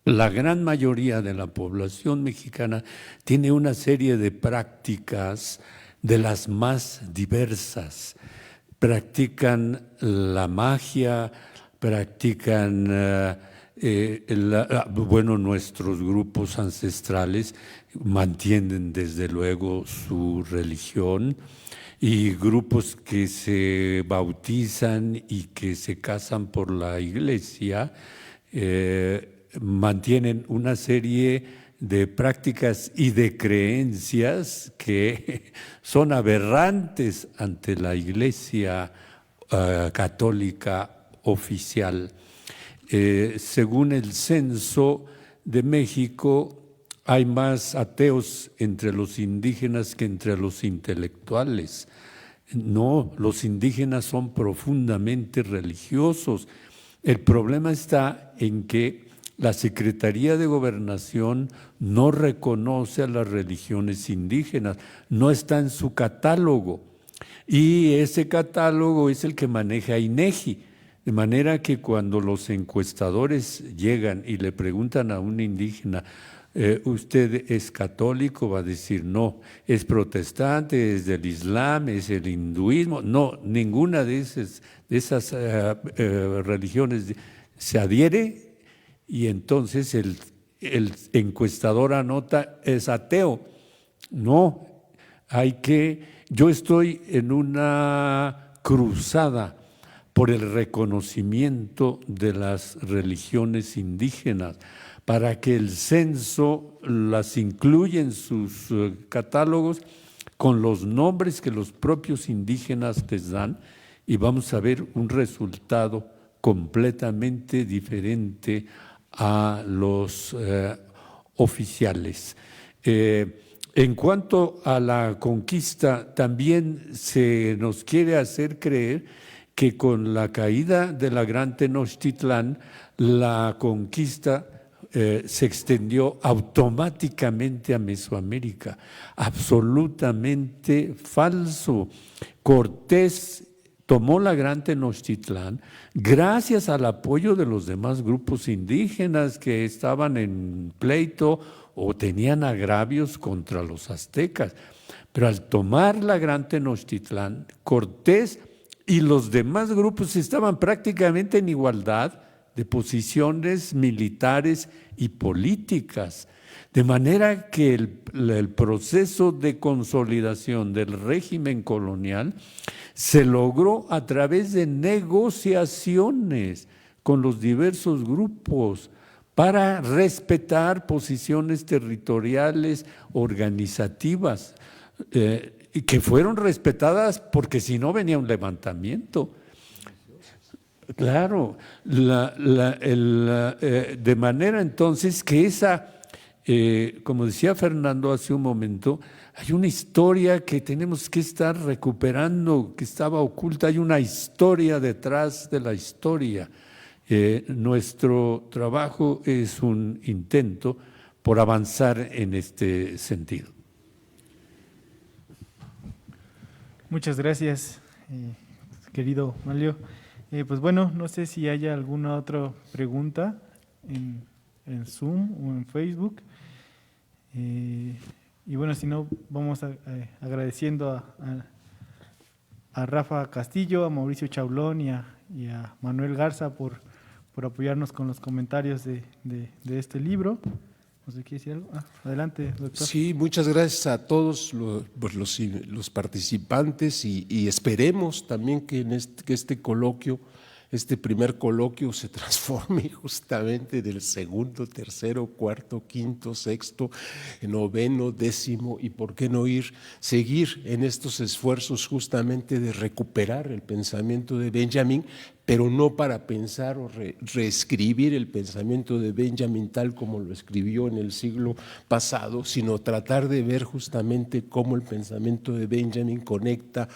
La gran mayoría de la población mexicana tiene una serie de prácticas de las más diversas, practican la magia, practican, bueno, nuestros grupos ancestrales mantienen desde luego su religión, y grupos que se bautizan y que se casan por la iglesia mantienen una serie de prácticas y de creencias que son aberrantes ante la iglesia católica oficial. Según el censo de México, hay más ateos entre los indígenas que entre los intelectuales. No, los indígenas son profundamente religiosos. El problema está en que la Secretaría de Gobernación no reconoce a las religiones indígenas, no está en su catálogo, y ese catálogo es el que maneja INEGI, de manera que cuando los encuestadores llegan y le preguntan a un indígena, ¿usted es católico? Va a decir no. ¿Es protestante? ¿Es del Islam? ¿Es el hinduismo? No, ninguna de esas religiones se adhiere, y entonces el encuestador anota, es ateo. No, yo estoy en una cruzada por el reconocimiento de las religiones indígenas, para que el censo las incluya en sus catálogos con los nombres que los propios indígenas les dan, y vamos a ver un resultado completamente diferente a los oficiales. En cuanto a la conquista, también se nos quiere hacer creer que con la caída de la Gran Tenochtitlán, la conquista se extendió automáticamente a Mesoamérica. Absolutamente falso. Cortés tomó la Gran Tenochtitlán gracias al apoyo de los demás grupos indígenas que estaban en pleito o tenían agravios contra los aztecas. Pero al tomar la Gran Tenochtitlán, Cortés y los demás grupos estaban prácticamente en igualdad de posiciones militares y políticas, de manera que el proceso de consolidación del régimen colonial se logró a través de negociaciones con los diversos grupos para respetar posiciones territoriales, organizativas, que fueron respetadas porque si no venía un levantamiento. Claro, de manera entonces que como decía Fernando hace un momento, hay una historia que tenemos que estar recuperando, que estaba oculta, hay una historia detrás de la historia. Nuestro trabajo es un intento por avanzar en este sentido. Muchas gracias, querido Manlio. Pues bueno, no sé si haya alguna otra pregunta en Zoom o en Facebook. Y bueno, si no, vamos agradeciendo a Rafa Castillo, a Mauricio Chaulón y a Manuel Garza por apoyarnos con los comentarios de este libro. No sé, ¿quiere decir algo? Adelante, doctor. Sí, muchas gracias a todos los participantes y esperemos también que este coloquio, este primer coloquio, se transforme justamente del segundo, tercero, cuarto, quinto, sexto, noveno, décimo, y por qué no seguir en estos esfuerzos justamente de recuperar el pensamiento de Benjamin, pero no para pensar o reescribir el pensamiento de Benjamin tal como lo escribió en el siglo pasado, sino tratar de ver justamente cómo el pensamiento de Benjamin conecta,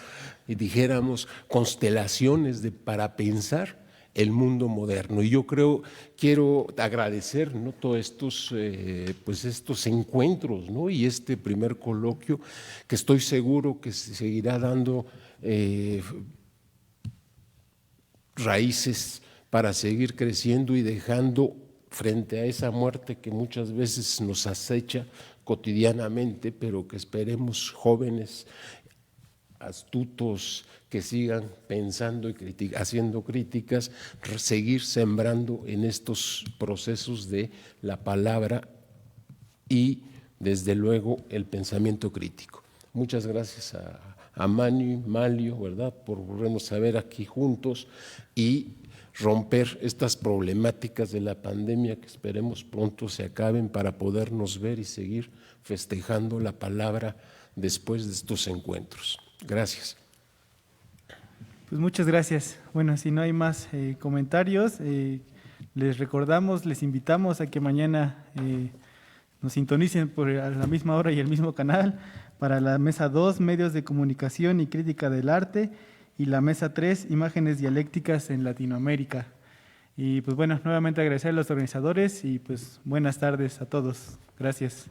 dijéramos, constelaciones para pensar el mundo moderno. Y yo quiero agradecer, ¿no?, todos estos encuentros, ¿no?, y este primer coloquio que estoy seguro que se seguirá dando raíces para seguir creciendo y dejando frente a esa muerte que muchas veces nos acecha cotidianamente, pero que esperemos jóvenes astutos que sigan pensando y haciendo críticas, seguir sembrando en estos procesos de la palabra y desde luego el pensamiento crítico. Muchas gracias a Manu, Malio, ¿verdad?, por volvernos a ver aquí juntos y romper estas problemáticas de la pandemia que esperemos pronto se acaben para podernos ver y seguir festejando la palabra después de estos encuentros. Gracias. Pues muchas gracias. Bueno, si no hay más comentarios, les recordamos, les invitamos a que mañana nos sintonicen por a la misma hora y el mismo canal para la mesa 2, medios de comunicación y crítica del arte, y la mesa 3, imágenes dialécticas en Latinoamérica. Y pues bueno, nuevamente agradecer a los organizadores y pues buenas tardes a todos. Gracias.